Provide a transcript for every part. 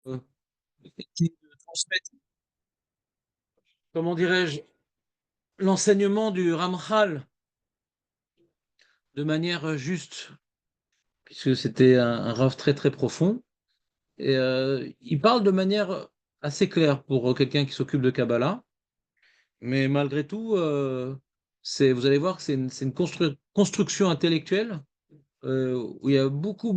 euh, qui transmettent, comment dirais-je, l'enseignement du Ramchal de manière juste, puisque c'était un Rav très très profond. Et il parle de manière assez claire pour quelqu'un qui s'occupe de Kabbalah. Mais malgré tout, vous allez voir que c'est une construction intellectuelle où il y a beaucoup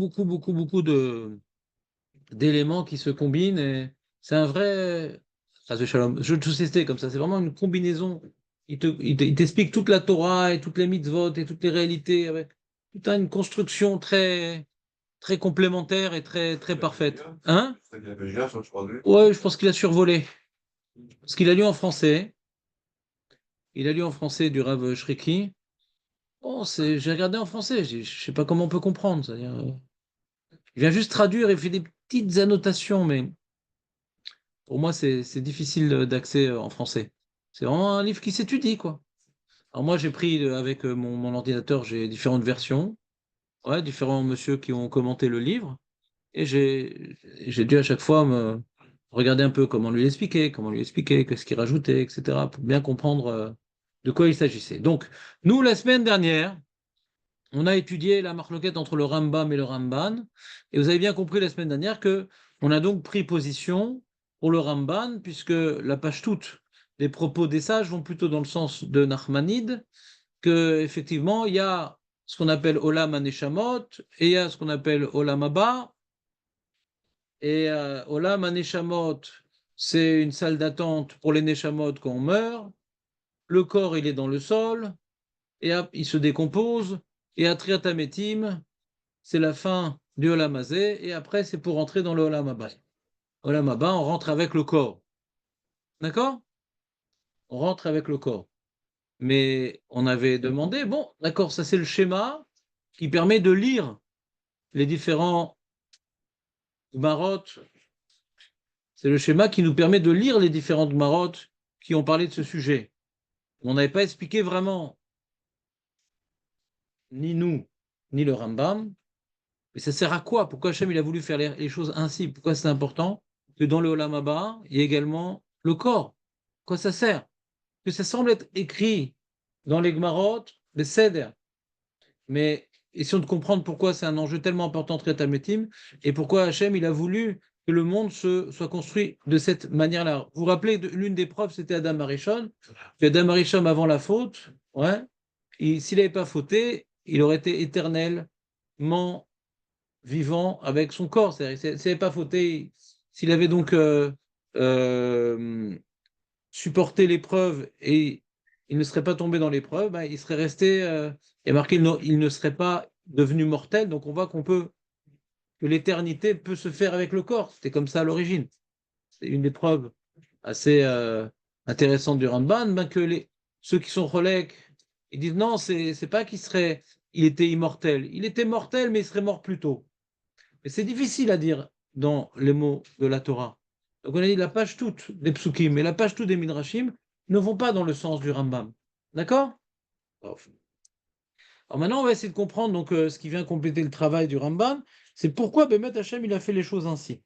d'éléments qui se combinent. Et c'est un vrai. Ras Shalom, je tout c'était comme ça. C'est vraiment une combinaison. Il t'explique toute la Torah et toutes les mitzvot et toutes les réalités avec toute une construction très, très complémentaire et très, très parfaite. Hein? Ouais, je pense qu'il a survolé. Parce qu'il a lu en français. Il a lu en français du Rav Shriki. Bon, j'ai regardé en français, je sais pas comment on peut comprendre. C'est-à-dire, il vient juste traduire et fait des petites annotations, mais pour moi, c'est difficile d'accès en français. C'est vraiment un livre qui s'étudie, quoi. Alors moi, j'ai pris avec mon ordinateur, j'ai différentes versions, ouais, différents monsieur qui ont commenté le livre, et j'ai dû à chaque fois me regarder un peu comment lui expliquer, qu'est-ce qu'il rajoutait, etc., pour bien comprendre de quoi il s'agissait. Donc, nous, la semaine dernière, on a étudié la marloquette entre le Rambam et le Ramban, et vous avez bien compris la semaine dernière que on a donc pris position pour le Ramban, puisque la page toute des propos des sages vont plutôt dans le sens de Nachmanide, que effectivement il y a ce qu'on appelle Olam Aneshamot, et il y a ce qu'on appelle Olam Abba, et Olam Aneshamot, c'est une salle d'attente pour les Neshamot quand on meurt, le corps il est dans le sol, et il se décompose, et à Triatametim, c'est la fin du Olam Hazé, et après, c'est pour rentrer dans le Olam Haba. Olam Haba, on rentre avec le corps. D'accord? On rentre avec le corps. Mais on avait demandé, bon, d'accord, ça c'est le schéma qui permet de lire les différents marottes. C'est le schéma qui nous permet de lire les différentes marottes qui ont parlé de ce sujet. On n'avait pas expliqué vraiment, ni nous, ni le Rambam, mais ça sert à quoi? Pourquoi Hachem il a voulu faire les choses ainsi? Pourquoi c'est important que dans le Olam Haba, il y ait également le corps? Quoi ça sert? Que ça semble être écrit dans les Gmarot, les Seder. Mais essayons de comprendre pourquoi c'est un enjeu tellement important, Triat Metim, et pourquoi Hachem il a voulu que le monde soit construit de cette manière-là. Vous vous rappelez, l'une des preuves, c'était Adam Arishon. Adam Arishon, avant la faute, ouais, s'il n'avait pas fauté, il aurait été éternellement vivant avec son corps. C'est-à-dire, s'il n'avait pas fauté, s'il avait donc euh, supporté l'épreuve et il ne serait pas tombé dans l'épreuve, ben, il serait resté, et marqué, il ne serait pas devenu mortel. Donc on voit que l'éternité peut se faire avec le corps. C'était comme ça à l'origine. C'est une des preuves assez intéressantes du Ramban, ben, que ceux qui sont relèques, ils disent non, c'est pas il était immortel. Il était mortel, mais il serait mort plus tôt. Et c'est difficile à dire dans les mots de la Torah. Donc on a dit la page toute des psukim et la page toute des midrashim ne vont pas dans le sens du Rambam. D'accord? Alors maintenant, on va essayer de comprendre donc, ce qui vient compléter le travail du Rambam. C'est pourquoi Bémet Hachem il a fait les choses ainsi.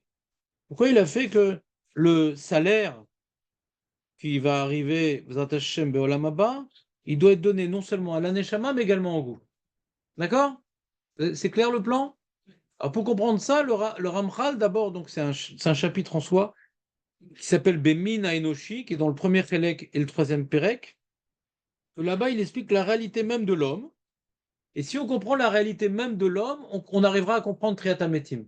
Pourquoi il a fait que le salaire qui va arriver, Bezat Hashem Be'olam Haba, il doit être donné non seulement à l'Aneshama, mais également au goût. D'accord? C'est clair le plan? Alors pour comprendre ça, le Ramchal, d'abord, donc c'est un chapitre en soi qui s'appelle Bemin Enoshi, qui est dans le premier Chélek et le troisième Pérec. Là-bas, il explique la réalité même de l'homme. Et si on comprend la réalité même de l'homme, on arrivera à comprendre Triatametim.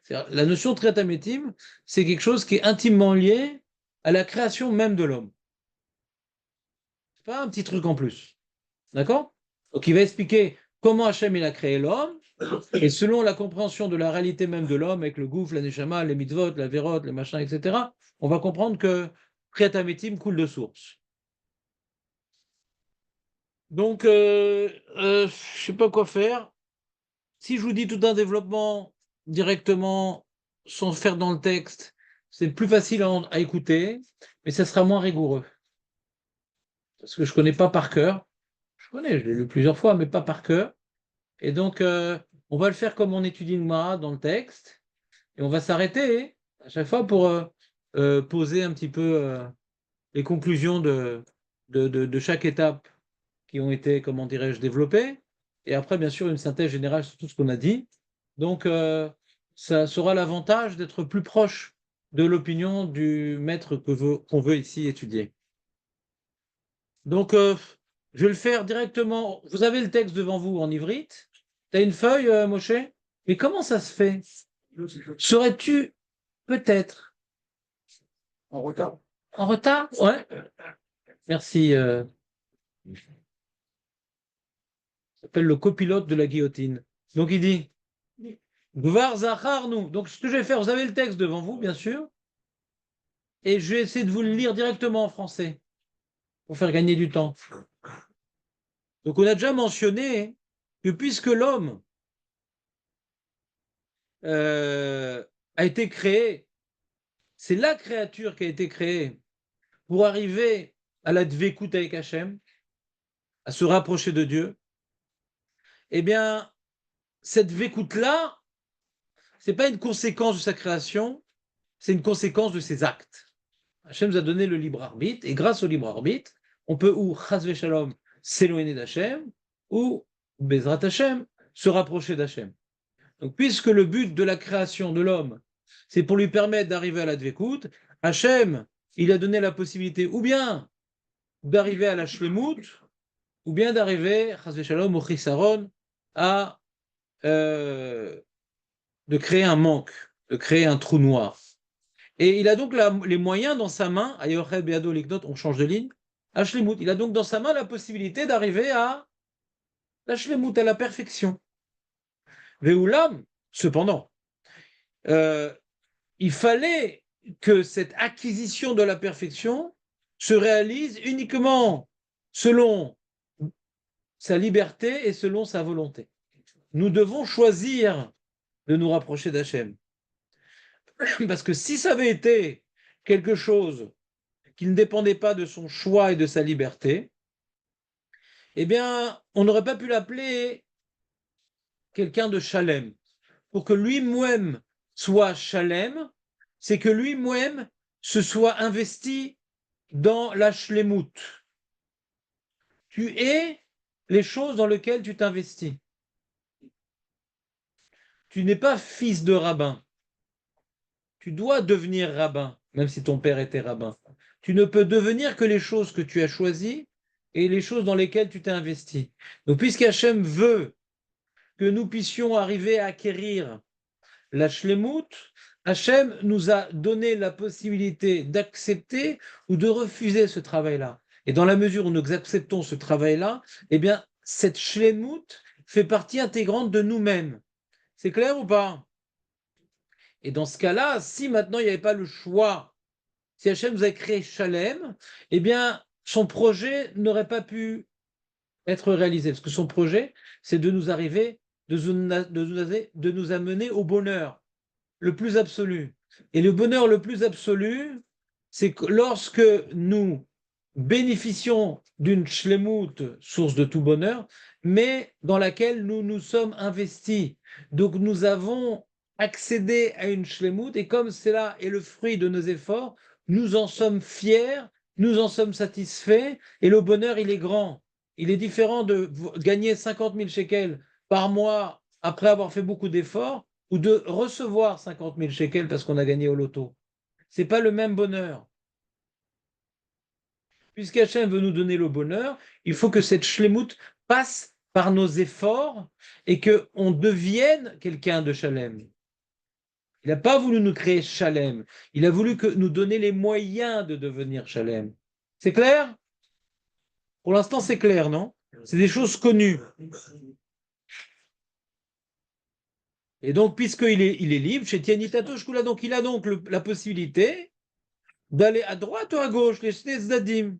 La notion de Triatametim, c'est quelque chose qui est intimement lié à la création même de l'homme. C'est pas un petit truc en plus. D'accord? Donc il va expliquer comment Hachem il a créé l'homme, et selon la compréhension de la réalité même de l'homme, avec le gouffre, la neshama, les mitzvot, la vérote, les machins, etc., on va comprendre que Triatametim coule de source. Donc, je ne sais pas quoi faire. Si je vous dis tout un développement directement, sans faire dans le texte, c'est plus facile à écouter, mais ça sera moins rigoureux. Parce que je ne connais pas par cœur. Je l'ai lu plusieurs fois, mais pas par cœur. Et donc, on va le faire comme on étudie une Gemara dans le texte, et on va s'arrêter à chaque fois pour poser un petit peu les conclusions de chaque étape qui ont été, comment dirais-je, développées. Et après, bien sûr, une synthèse générale sur tout ce qu'on a dit. Donc, ça sera l'avantage d'être plus proche de l'opinion du maître qu'on veut ici étudier. Donc, je vais le faire directement. Vous avez le texte devant vous en ivrite. Tu as une feuille, Moshe? Mais comment ça se fait? Saurais-tu peut-être En retard. en retard? Ouais. Merci. Ça s'appelle le copilote de la guillotine. Donc, il dit Gvar Zacharnu. Donc, ce que je vais faire, vous avez le texte devant vous, bien sûr, et je vais essayer de vous le lire directement en français pour faire gagner du temps. Donc, on a déjà mentionné que puisque l'homme a été créé, c'est la créature qui a été créée pour arriver à la dvékout avec Hachem, à se rapprocher de Dieu, eh bien, cette dvékout-là, ce n'est pas une conséquence de sa création, c'est une conséquence de ses actes. Hachem nous a donné le libre arbitre, et grâce au libre arbitre, on peut ou chas shalom s'éloigner d'Hachem, ou bezrat Hachem se rapprocher d'Hachem. Donc, puisque le but de la création de l'homme, c'est pour lui permettre d'arriver à la dvékout, Hachem, il a donné la possibilité ou bien d'arriver à la shlemut, ou bien d'arriver, chas shalom, au chisaron, à de créer un manque, de créer un trou noir. Et il a donc les moyens dans sa main, Ayochel Beado Liknot, on change de ligne, à Shlemut. Il a donc dans sa main la possibilité d'arriver à la Shlemut, à la perfection. Veoulam, cependant, euh, il fallait que cette acquisition de la perfection se réalise uniquement selon sa liberté et selon sa volonté. Nous devons choisir de nous rapprocher d'Hachem. Parce que si ça avait été quelque chose qui ne dépendait pas de son choix et de sa liberté, eh bien, on n'aurait pas pu l'appeler quelqu'un de Shalem. Pour que lui-même soit Shalem, c'est que lui-même se soit investi dans la Shlemut. Tu es les choses dans lesquelles tu t'investis. Tu n'es pas fils de rabbin. Tu dois devenir rabbin, même si ton père était rabbin. Tu ne peux devenir que les choses que tu as choisies et les choses dans lesquelles tu t'es investi. Donc, puisqu'Hachem veut que nous puissions arriver à acquérir la shlemut, Hachem nous a donné la possibilité d'accepter ou de refuser ce travail-là. Et dans la mesure où nous acceptons ce travail-là, eh bien, cette shlemut fait partie intégrante de nous-mêmes. C'est clair ou pas? Et dans ce cas-là, si maintenant il n'y avait pas le choix, si Hachem nous a créé Shalem, eh bien, son projet n'aurait pas pu être réalisé. Parce que son projet, c'est de nous arriver, de nous amener au bonheur le plus absolu. Et le bonheur le plus absolu, c'est que lorsque nous bénéficions d'une shlemut, source de tout bonheur, mais dans laquelle nous nous sommes investis. Donc nous avons accédé à une shlemut, et comme cela est le fruit de nos efforts, nous en sommes fiers, nous en sommes satisfaits, et le bonheur, il est grand. Il est différent de gagner 50 000 shekels par mois après avoir fait beaucoup d'efforts, ou de recevoir 50 000 shekels parce qu'on a gagné au loto. Ce n'est pas le même bonheur. Puisqu'Hachem veut nous donner le bonheur, il faut que cette shlemut passe par nos efforts et qu'on devienne quelqu'un de Shalem. Il n'a pas voulu nous créer Shalem. Il a voulu nous donner les moyens de devenir Shalem. C'est clair? Pour l'instant, c'est clair, non? C'est des choses connues. Et donc, il est libre, chez Tianitato Shkula, donc il a donc la possibilité d'aller à droite ou à gauche, les Snetzdadim.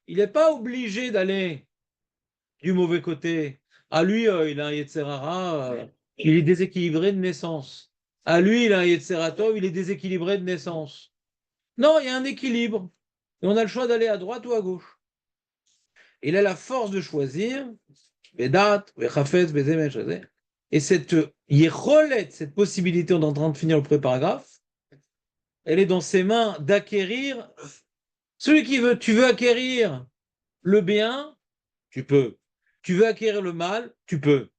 Il n'est pas obligé d'aller du mauvais côté. À lui, il a un Yetzerara, il est déséquilibré de naissance. À lui, il a un Yetzerato, il est déséquilibré de naissance. Non, il y a un équilibre. Et on a le choix d'aller à droite ou à gauche. Il a la force de choisir, Bedat, Bechafetz, Bezemech, et cette Yecholet, cette possibilité, on est en train de finir le pré-paragraphe, elle est dans ses mains d'acquérir. Celui qui veut, tu veux acquérir le bien, tu peux. Tu veux acquérir le mal, tu peux.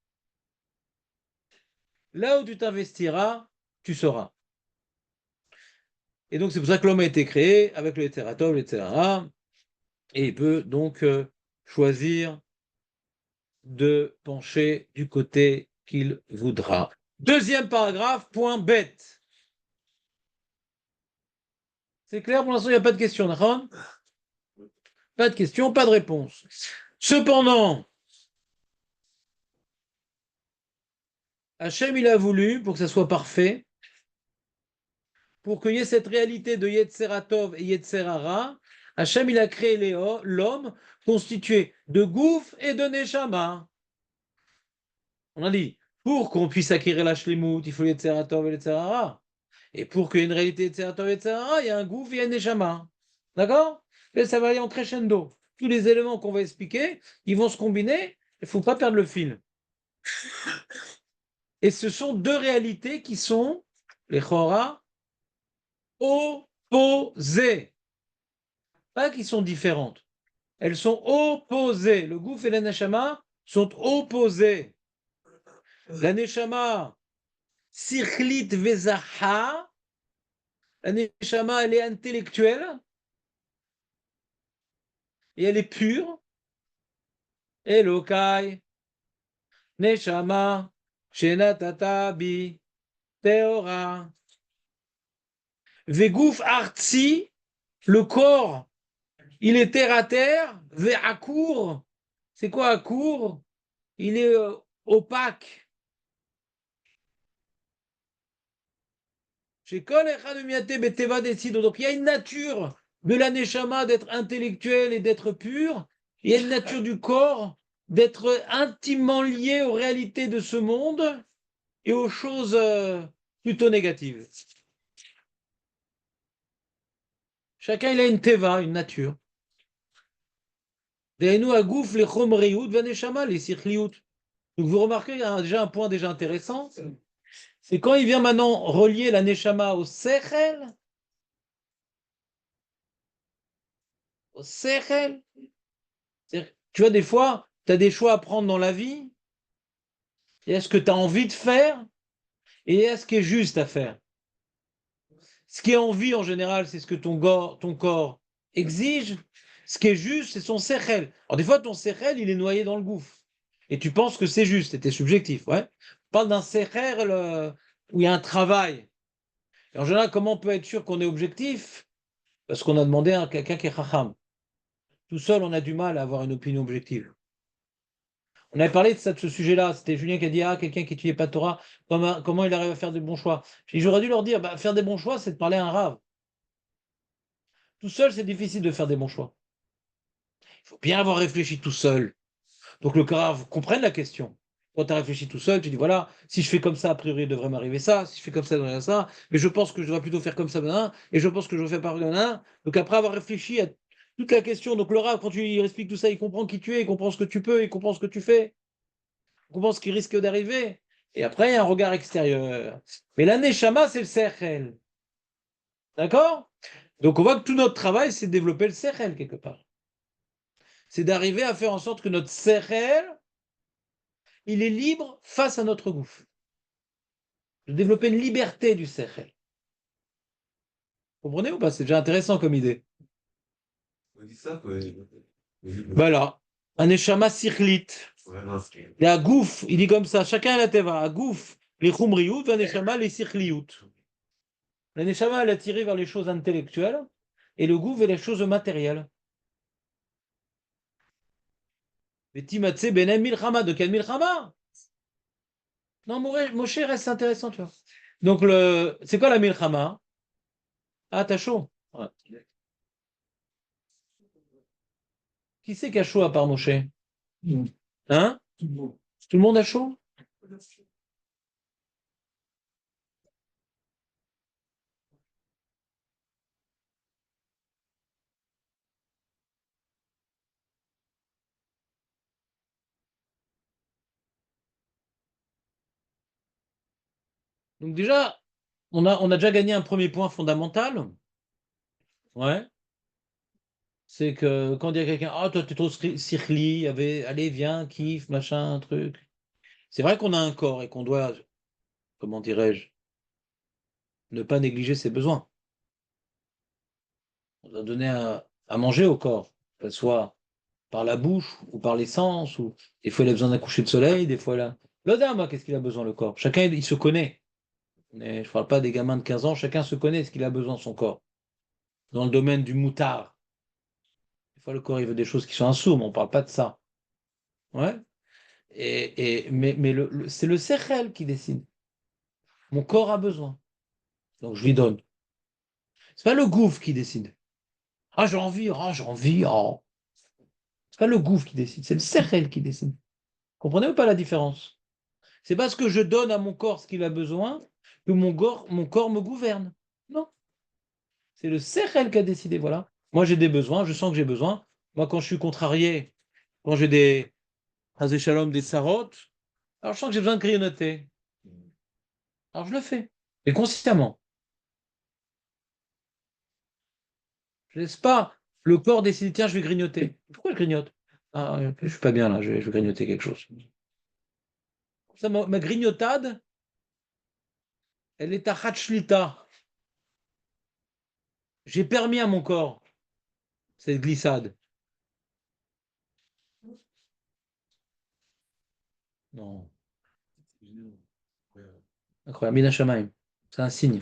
Là où tu t'investiras, tu sauras. Et donc, c'est pour ça que l'homme a été créé avec le Hétératov, etc. Et il peut donc choisir de pencher du côté qu'il voudra. Deuxième paragraphe, point bête. C'est clair, pour l'instant, il n'y a pas de question, d'accord? Pas de question, pas de réponse. Cependant, Hachem, il a voulu, pour que ça soit parfait, pour qu'il y ait cette réalité de Yetzeratov et Yetzerara, Hachem, il a créé l'homme constitué de Gouf et de Neshama. On a dit, pour qu'on puisse acquérir la Shlemut, il faut Yetzeratov et Yetzerara. Et pour qu'il y ait une réalité Yetzeratov et Yetzerara, il y a un Gouf et un Neshama. D'accord? Et ça va aller en crescendo. Tous les éléments qu'on va expliquer, ils vont se combiner. Il ne faut pas perdre le fil. Et ce sont deux réalités qui sont, les Chora, opposées. Pas qui sont différentes. Elles sont opposées. Le Gouf et la Neshama sont opposés. La Neshama, Sikhlit Vezaha, la Neshama, elle est intellectuelle et elle est pure. Elokai, Neshama, Shenatatabi, Teora. Vegouf Artsi, le corps, il est terre à terre. Ve'akour, c'est quoi Akour? Il est opaque. Chez Kol Echad Miate Beteva Decido. Donc il y a une nature de la Neshama d'être intellectuel et d'être pur. Il y a une nature du corps d'être intimement lié aux réalités de ce monde et aux choses plutôt négatives. Chacun il a une teva, une nature. Deinu agouf les chomriyut vaneshama les sirchliut. Donc vous remarquez, il y a déjà un point déjà intéressant, c'est quand il vient maintenant relier la neshama au sechel. Tu vois, des fois, tu as des choix à prendre dans la vie, et est-ce que tu as envie de faire, et est-ce qui est juste à faire. Ce qui est envie en général, c'est ce que ton corps exige. Ce qui est juste, c'est son sechel. Alors des fois, ton sechel, il est noyé dans le gouffre. Et tu penses que c'est juste, c'était subjectif. Ouais. On parle d'un sechel où il y a un travail. Et en général, comment on peut être sûr qu'on est objectif? Parce qu'on a demandé à quelqu'un qui est chacham. Tout seul, on a du mal à avoir une opinion objective. On avait parlé de ça, de ce sujet-là. C'était Julien qui a dit, ah, quelqu'un qui n'étudie pas de Torah, comment il arrive à faire des bons choix? J'aurais dû leur dire, bah, faire des bons choix, c'est de parler à un rave. Tout seul, c'est difficile de faire des bons choix. Il faut bien avoir réfléchi tout seul. Donc le rave comprenne la question. Quand tu as réfléchi tout seul, tu dis, voilà, si je fais comme ça, a priori, il devrait m'arriver ça. Si je fais comme ça, il devrait m'arriver ça. Mais je pense que je devrais plutôt faire comme ça, maintenant. Et je pense que je vais faire par là. Donc après avoir réfléchi à toute la question, donc le rave, quand tu lui expliques tout ça, il comprend qui tu es, il comprend ce que tu peux, il comprend ce que tu fais. Comment ce qui risque d'arriver. Et après, il y a un regard extérieur. Mais la neshama, c'est le sechel. D'accord? Donc on voit que tout notre travail, c'est de développer le sechel quelque part. C'est d'arriver à faire en sorte que notre sechel, il est libre face à notre gouffre. De développer une liberté du sechel. Vous comprenez ou pas? C'est déjà intéressant comme idée. On dit ça, quoi. Voilà. Un neshama sikhlit. Il y a gouf, il dit comme ça, chacun a la teva. À gouf, les chumriyut, un neshama, les sikhliut. La neshama, elle est attirée vers les choses intellectuelles et le goût vers les choses matérielles. Mais Timatse Benem Milchama, de quel Milchama? Non, Moshe reste intéressant, tu vois. Donc, c'est quoi la Milchama? Ah, t'as chaud. Ouais. Qui c'est qui a chaud à part Moshe? Hein? Tout le monde a chaud? Donc, déjà, on a déjà gagné un premier point fondamental. Ouais. C'est que quand il y a quelqu'un, ah, toi, tu es trop circli, allez, viens, kiffe, machin, truc. C'est vrai qu'on a un corps et qu'on doit, comment dirais-je, ne pas négliger ses besoins. On doit donner à manger au corps, que ce soit par la bouche ou par les sens, ou des fois il a besoin d'un coucher de soleil, des fois il a. Là, moi, qu'est-ce qu'il a besoin le corps? Chacun, il se connaît. Mais je ne parle pas des gamins de 15 ans, chacun se connaît ce qu'il a besoin de son corps. Dans le domaine du moutard, des fois le corps il veut des choses qui sont insoumes, on ne parle pas de ça. Ouais. Mais c'est le sechel qui décide. Mon corps a besoin. Donc je lui donne. C'est pas le gouffre qui décide. Ah, j'ai envie, ah, j'ai envie, ah. C'est pas le gouffre qui décide, c'est le sechel qui décide. Comprenez ou pas la différence? C'est parce que je donne à mon corps ce qu'il a besoin que mon corps me gouverne. Non. C'est le sechel qui a décidé, voilà. Moi, j'ai des besoins, je sens que j'ai besoin. Moi, quand je suis contrarié, quand j'ai des Hazé Shalom, des tsarot, alors je sens que j'ai besoin de grignoter. Alors je le fais. Et consciemment. Je laisse pas le corps décider, tiens, je vais grignoter. Pourquoi je grignote? Ah, je suis pas bien là, je vais grignoter quelque chose. Ça, ma grignotade, elle est à Hachlita. J'ai permis à mon corps cette glissade. Non, incroyable. Mina Shamaim. C'est un signe.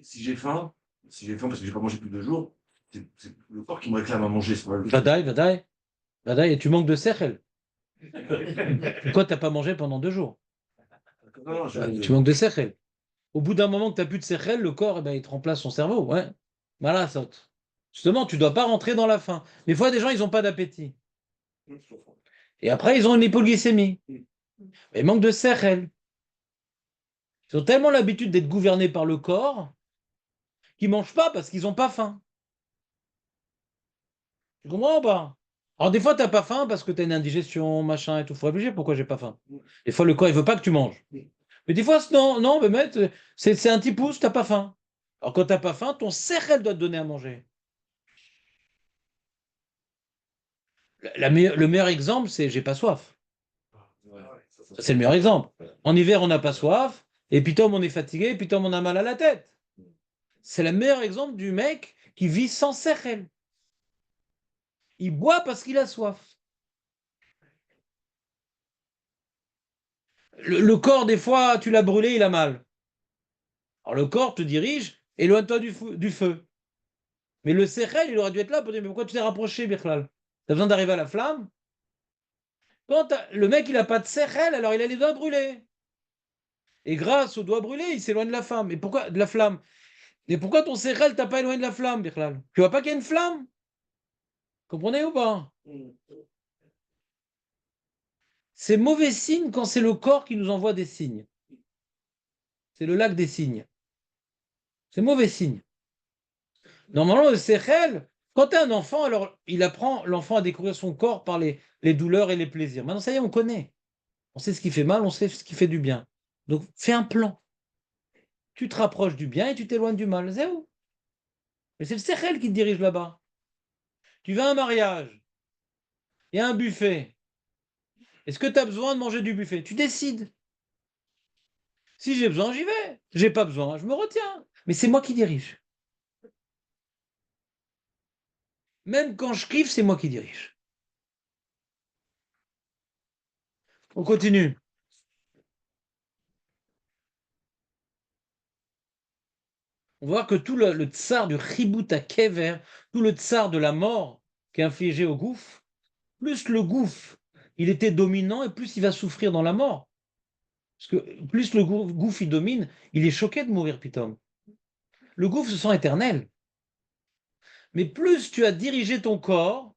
Si j'ai faim, parce que j'ai pas mangé depuis 2 jours, c'est le corps qui me réclame à manger, c'est pas le. Vadaï, vadaï, vadaï, et tu manques de sechel. Pourquoi t'as pas mangé pendant 2 jours? Non, non, Tu manques de sechel. Au bout d'un moment que tu n'as plus de sechel, le corps, eh ben, il te remplace son cerveau. Ouais. Voilà, saute. Justement, tu ne dois pas rentrer dans la faim. Des fois, des gens, ils n'ont pas d'appétit. Et après, ils ont une hypoglycémie. Et manque de sechel. Ils ont tellement l'habitude d'être gouvernés par le corps qu'ils ne mangent pas parce qu'ils n'ont pas faim. Tu comprends ou pas? Alors, des fois, tu n'as pas faim parce que tu as une indigestion, machin et tout. Il faut réfléchir pourquoi j'ai pas faim. Des fois, le corps, il veut pas que tu manges. Mais des fois, non, non, mais mec, c'est un petit pouce, tu n'as pas faim. Alors, quand tu n'as pas faim, ton sechel doit te donner à manger. Le meilleur exemple, c'est j'ai pas soif. C'est le meilleur exemple. En hiver, on n'a pas soif, et puis Tom, on est fatigué, et puis Tom, on a mal à la tête. C'est le meilleur exemple du mec qui vit sans sechel. Il boit parce qu'il a soif. Le corps, des fois, tu l'as brûlé, il a mal. Alors le corps te dirige, éloigne-toi du feu. Mais le sechel, il aurait dû être là pour dire, mais pourquoi tu t'es rapproché, Birklal? T'as besoin d'arriver à la flamme? Quand le mec, il n'a pas de sechel, alors il a les doigts brûlés. Et grâce aux doigts brûlés, il s'éloigne de la flamme. Et pourquoi de la flamme? Et pourquoi ton sechel t'a pas éloigné de la flamme, Birklal? Tu vois pas qu'il y a une flamme? Comprenez ou pas? C'est mauvais signe quand c'est le corps qui nous envoie des signes. C'est le lac des signes. C'est mauvais signe. Normalement, le sechel, quand tu es un enfant, alors il apprend l'enfant à découvrir son corps par les douleurs et les plaisirs. Maintenant, ça y est, on connaît. On sait ce qui fait mal, on sait ce qui fait du bien. Donc, fais un plan. Tu te rapproches du bien et tu t'éloignes du mal. C'est où? Mais c'est le sechel qui te dirige là-bas. Tu vas à un mariage, il y a un buffet. Est-ce que tu as besoin de manger du buffet? Tu décides. Si j'ai besoin, j'y vais. J'ai pas besoin, je me retiens. Mais c'est moi qui dirige. Même quand je kiffe, c'est moi qui dirige. On continue. On voit que tout le tsar du Chibut à Kever, tout le tsar de la mort qui est infligé au gouffre, plus le gouffre, il était dominant et plus il va souffrir dans la mort. Parce que plus le gouffre il domine, il est choqué de mourir, Pitom. Le gouffre se sent éternel. Mais plus tu as dirigé ton corps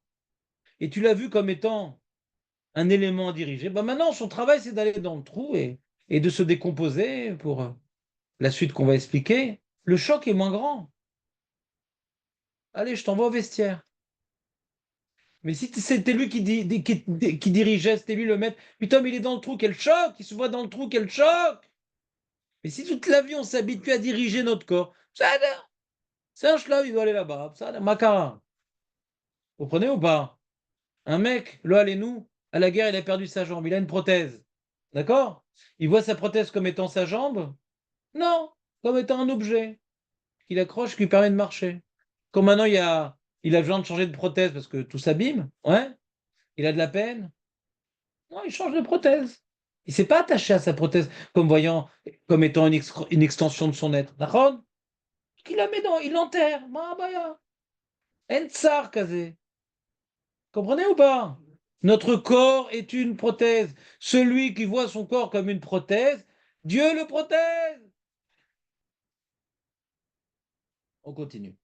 et tu l'as vu comme étant un élément à diriger, ben maintenant son travail c'est d'aller dans le trou et de se décomposer pour la suite qu'on va expliquer. Le choc est moins grand. Allez, je t'envoie au vestiaire. Mais si c'était lui qui dirigeait, c'était lui le maître, putain, mais il est dans le trou, quel choc! Il se voit dans le trou, quel choc! Mais si toute la vie on s'habitue à diriger notre corps, ça, c'est un schlaf, il doit aller là-bas, ça, macara. Vous comprenez ou pas? Un mec, là, allez-nous, à la guerre, il a perdu sa jambe, il a une prothèse. D'accord? Il voit sa prothèse comme étant sa jambe? Non, comme étant un objet qu'il accroche, qui lui permet de marcher. Comme maintenant, il a besoin de changer de prothèse parce que tout s'abîme, ouais, il a de la peine. Non, il change de prothèse. Il ne s'est pas attaché à sa prothèse comme étant une extension de son être. D'accord? Il la met dans, il l'enterre. Ma baya. En tsar, kazé. Comprenez ou pas? Notre corps est une prothèse. Celui qui voit son corps comme une prothèse, Dieu le protège. On continue.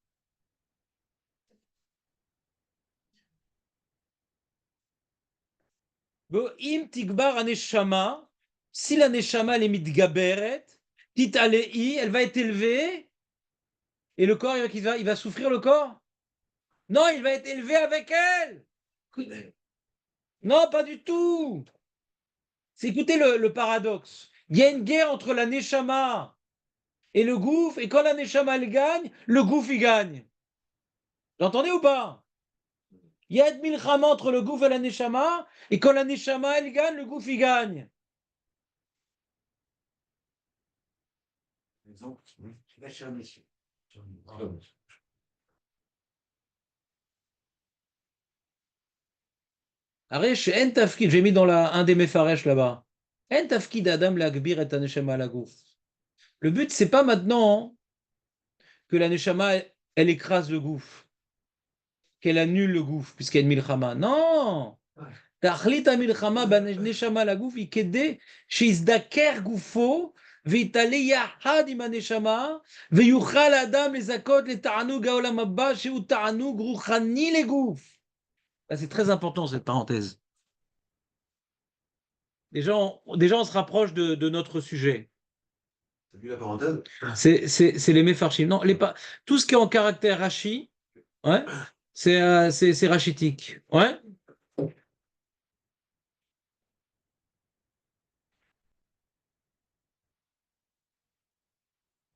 Im tigbar aneshama, si la neshama elle est mitgaberet, tit alei, elle va être élevée, et le corps, il va souffrir le corps? Non, il va être élevé avec elle. Non, pas du tout. C'est écoutez le paradoxe. Il y a une guerre entre la neshama et le gouffre, et quand la neshama elle gagne, le gouffre il gagne. L'entendez ou pas? Il y a une milchama entre le gouffre et la neshama, et quand la neshama elle gagne, le gouffre il gagne. Exemple, la chère mission. Aresh, en tafkid, j'ai mis dans un des mefaresh là-bas. En tafkid adam l'agbir et neshama la gouffre. Le but, c'est pas maintenant que la neshama elle écrase le gouffre, qu'elle annule le gouffre, puisqu'il y a une milchama. Non! תכלית המלחמה בנשמה לגוף היא כדי שיזדקר גופו ויתעלה יחד עם הנשמה ויוכל האדם לזכות לתענוג העולם הבא שהוא תענוג רוחני לגוף. Là, c'est très important cette parenthèse. Déjà, on se rapproche de notre sujet. T'as vu la parenthèse? C'est les méfarchim. Non, tout ce qui est en caractère rachi, ouais, c'est rachitique. Ouais.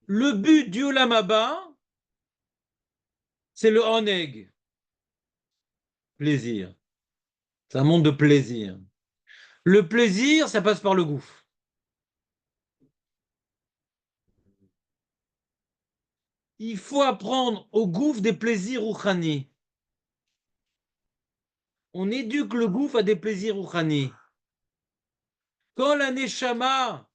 Le but du Olam Haba, c'est le oneg, plaisir. C'est un monde de plaisir. Le plaisir, ça passe par le gouffre. Il faut apprendre au gouffre des plaisirs rouchani. On éduque le gouffre à des plaisirs rouchani. Quand la neshama,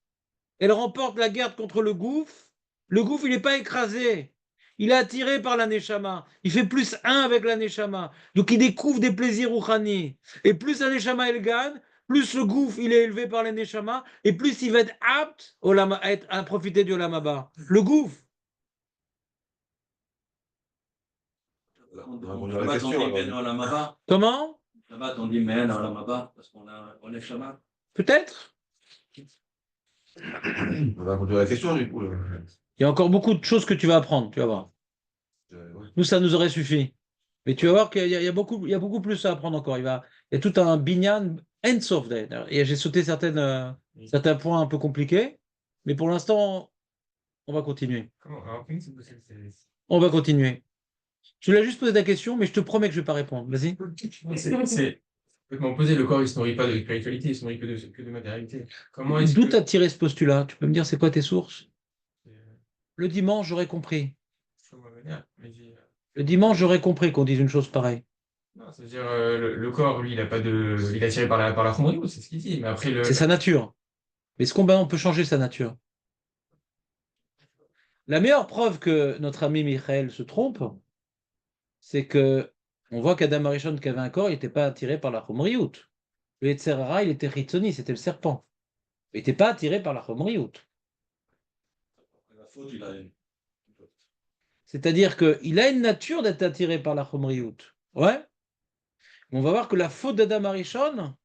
elle remporte la guerre contre le gouffre, il n'est pas écrasé. Il est attiré par la neshama. Il fait plus un avec la neshama. Donc il découvre des plaisirs rouchani. Et plus la neshama, elle gagne, plus le gouffre, il est élevé par la neshama, et plus il va être apte à profiter du lamaba. Le gouffre. On va répondre à la question. Alors. Comment? Shabbat, on dit Mehen Olamaba, parce on est Shabbat. Peut-être. On va répondre à la question, du coup. Il y a encore beaucoup de choses que tu vas apprendre, tu vas voir. Ouais. Nous, ça nous aurait suffi. Mais tu vas voir qu'il y a beaucoup plus à apprendre encore. Il y a tout un binyan end-sof d'ailleurs. Et j'ai sauté certains points un peu compliqués. Mais pour l'instant, on va continuer. On va continuer. Je voulais juste poser ta question, mais je te promets que je ne vais pas répondre. Vas-y. C'est complètement posé. Le corps, il ne se nourrit pas de spiritualité, il ne se nourrit que de matérialité. Comment est-ce D'où que. tu as tiré ce postulat? Tu peux me dire c'est quoi tes sources? Le dimanche, j'aurais compris. Le dimanche, j'aurais compris qu'on dise une chose pareille. Non, c'est-à-dire, le corps, lui, il a pas de. Il est attiré par la chondrie, c'est ce qu'il dit. Mais après, C'est sa nature. Mais ce combat, on peut changer sa nature. La meilleure preuve que notre ami Michael se trompe, c'est que on voit qu'Adam Arishon qui avait un corps, il n'était pas attiré par la chomriout. Le Yetzer Hara, il était Ritsoni, c'était le serpent. Il n'était pas attiré par la chomriout. La faute, il a une. C'est-à-dire qu'il a une nature d'être attiré par la chomriout. Ouais. Mais on va voir que la faute d'Adam Arishon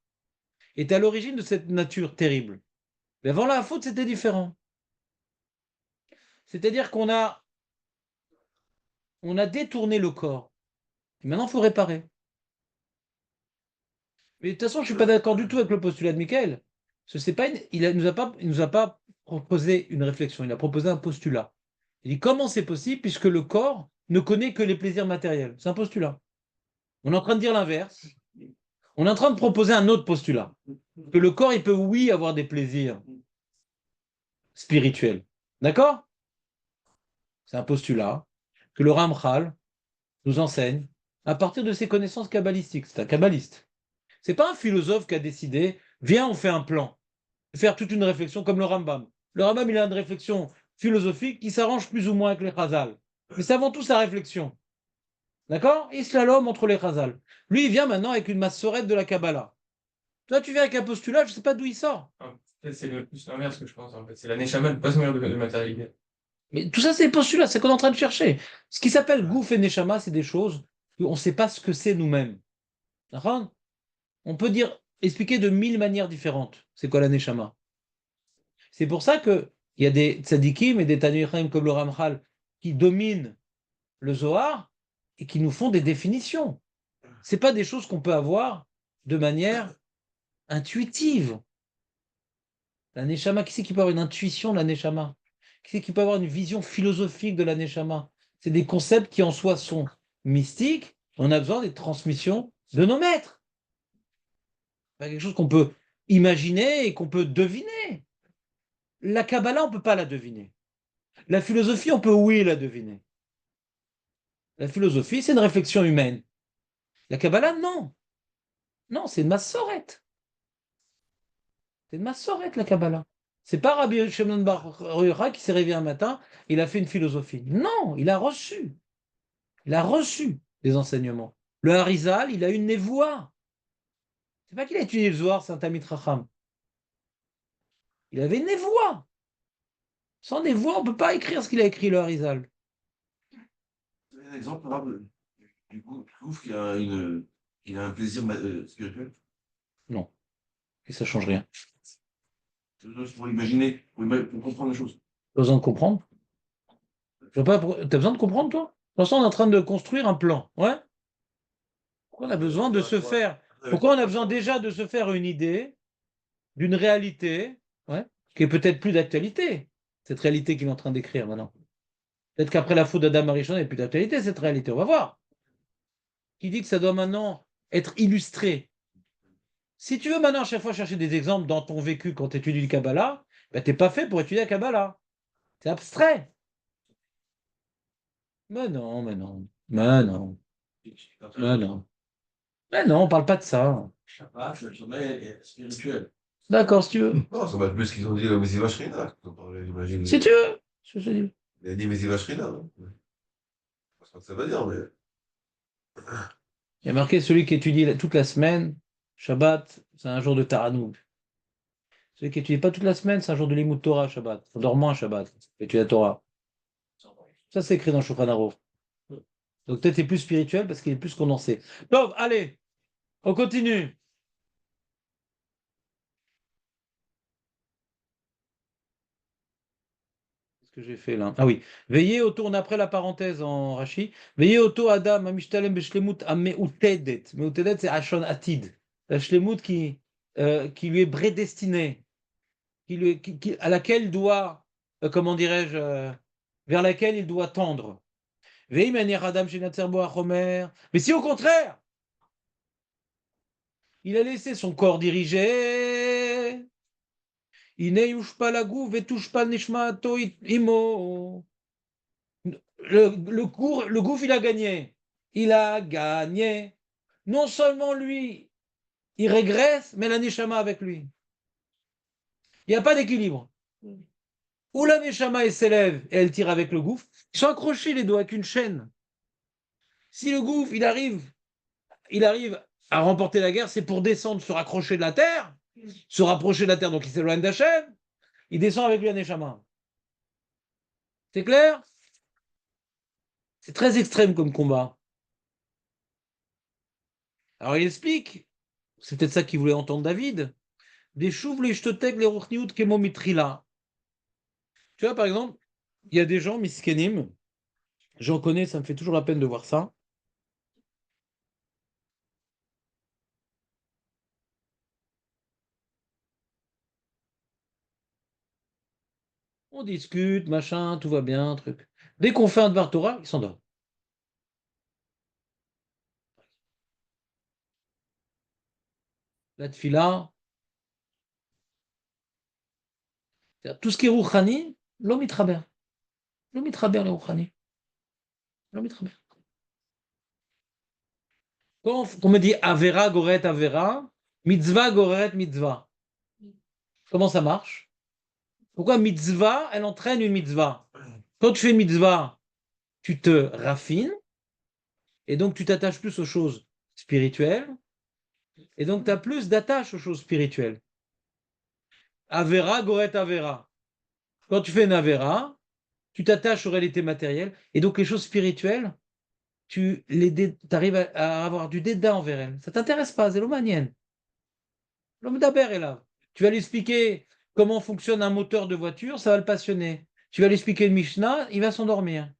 est à l'origine de cette nature terrible. Mais avant la faute, c'était différent. C'est-à-dire on a détourné le corps. Et maintenant, il faut réparer. Mais de toute façon, je ne suis pas d'accord du tout avec le postulat de Michael. Ce c'est pas il nous a pas proposé une réflexion, il a proposé un postulat. Il dit comment c'est possible puisque le corps ne connaît que les plaisirs matériels. C'est un postulat. On est en train de dire l'inverse. On est en train de proposer un autre postulat. Que le corps, il peut, oui, avoir des plaisirs spirituels. D'accord? C'est un postulat que le Ramchal nous enseigne à partir de ses connaissances kabbalistiques. C'est un kabbaliste. C'est pas un philosophe qui a décidé, viens, on fait un plan, faire toute une réflexion comme le Rambam. Le Rambam, il a une réflexion philosophique qui s'arrange plus ou moins avec les Chazal. Mais c'est avant tout sa réflexion. D'accord? Il se slalom entre les Chazal. Lui, il vient maintenant avec une massorette de la Kabbalah. Toi, tu viens avec un postulat, je ne sais pas d'où il sort. En fait, c'est plus l'inverse que je pense, en fait. C'est la Neshama ne pas se nourrir de matérialité. Mais tout ça, c'est des postulats, c'est qu'on est en train de chercher. Ce qui s'appelle Gouf et Neshama, c'est des choses qu'on ne sait pas ce que c'est nous-mêmes. D'accord? On peut dire, expliquer de 1000 manières différentes. C'est quoi la Neshama? C'est pour ça qu'il y a des tzadikim et des Tanoïchaim comme le Ramchal qui dominent le Zohar et qui nous font des définitions. C'est pas des choses qu'on peut avoir de manière intuitive. La Neshama, qui c'est qui peut avoir une intuition de la Neshama? Qui c'est qui peut avoir une vision philosophique de la Neshama? C'est des concepts qui en soi sont mystiques. On a besoin des transmissions de nos maîtres. C'est quelque chose qu'on peut imaginer et qu'on peut deviner. La Kabbalah, on ne peut pas la deviner. La philosophie, on peut oui la deviner. La philosophie, c'est une réflexion humaine. La Kabbalah, non. Non, c'est une massorette. C'est une massorette, la Kabbalah. C'est pas Rabbi Shimon Bar Yochai qui s'est réveillé un matin, il a fait une philosophie. Non, il a reçu. Il a reçu des enseignements. Le Harizal, il a une névoie. C'est pas qu'il a étudié le Zohar, Saint Amit Racham. Il avait une névoie. Sans névoie, on ne peut pas écrire ce qu'il a écrit, le Harizal. Un exemple, par exemple, du coup, tu trouves qu'il a un plaisir spirituel? Non. Et ça change rien. C'est pour imaginer, pour comprendre les choses. Tu as besoin de comprendre? Tu as besoin de comprendre, toi? Pour l'instant, on est en train de construire un plan. Ouais? Pourquoi on a besoin de se faire? Pourquoi on a besoin déjà de se faire une idée d'une réalité, ouais, qui est peut-être plus d'actualité, cette réalité qu'il est en train d'écrire maintenant. Peut-être qu'après la faute d'Adam Arishon, il n'y a plus d'actualité, cette réalité. On va voir. Qui dit que ça doit maintenant être illustré. Si tu veux maintenant à chaque fois chercher des exemples dans ton vécu quand tu étudies le Kabbalah, ben, tu n'es pas fait pour étudier le Kabbalah. C'est abstrait. Mais non, mais non. Mais non. Mais non. Mais non, on parle pas de ça. Shabbat, le sommeil est spirituel. D'accord, si tu veux. Non, ça va être plus ce qu'ils ont dit au Mesiva Shrina. J'imagine. Si tu veux. Je te dis. Il a dit Mesiva Shrina, non? Je sais pas ce que ça veut dire, mais. Il y a marqué celui qui étudie toute la semaine, Shabbat, c'est un jour de Taranoug. Celui qui étudie pas toute la semaine, c'est un jour de Limud Torah, Shabbat. On dort moins Shabbat, étudie la Torah. Ça, c'est écrit dans Shulchan Aruch. Donc peut-être c'est plus spirituel parce qu'il est plus condensé. Donc, allez, on continue. Qu'est-ce que j'ai fait là? Ah oui. Veillez autour, on a après la parenthèse en Rashi. Veillez autour Adam, Amishtalem, Beshlemut, Ameutedet. Meutedet, c'est Ashon Atid. La Shlemut qui lui est prédestinée, à laquelle il doit, comment dirais-je, vers laquelle il doit tendre. Veillez, manière Adam, Shenatzerbo, Achomer. Mais si au contraire, il a laissé son corps dirigé, le gouffre, il a gagné. Il a gagné. Non seulement lui, il régresse, mais la neshama avec lui. Il n'y a pas d'équilibre. Ou la neshama, elle s'élève et elle tire avec le gouffre. Ils sont accrochés les doigts avec une chaîne. Si le gouffre, il arrive à remporter la guerre, c'est pour descendre, se raccrocher de la terre, se rapprocher de la terre, donc il s'éloigne d'Hachem. Il descend avec lui à Neshama. C'est clair? C'est très extrême comme combat. Alors il explique, c'est peut-être ça qu'il voulait entendre David, des chouves les shtotek les ruchniut kemomitrila. Tu vois, par exemple, il y a des gens, miskenim, j'en connais, ça me fait toujours la peine de voir ça. On discute, machin, tout va bien, truc. Dès qu'on fait un Dvar Torah, il s'endort. La tfila, c'est-à-dire tout ce qui est rouchani, l'homme mitraber. L'homme mitraber, le rouchani. L'homme mitraber. Quand on me dit Avera, Goret, Avera, Mitzvah, Goret, Mitzvah. Comment ça marche? Pourquoi mitzvah, elle entraîne une mitzvah? Quand tu fais une mitzvah, tu te raffines, et donc tu t'attaches plus aux choses spirituelles, et donc tu as plus d'attache aux choses spirituelles. Avera, Goret, Avera. Quand tu fais une Avera, tu t'attaches aux réalités matérielles, et donc les choses spirituelles, tu arrives à avoir du dédain envers elles. Ça t'intéresse pas, c'est l'omanienne. L'homme d'Aber est là. Tu vas lui expliquer comment fonctionne un moteur de voiture, ça va le passionner. Tu vas lui expliquer une Mishnah, il va s'endormir.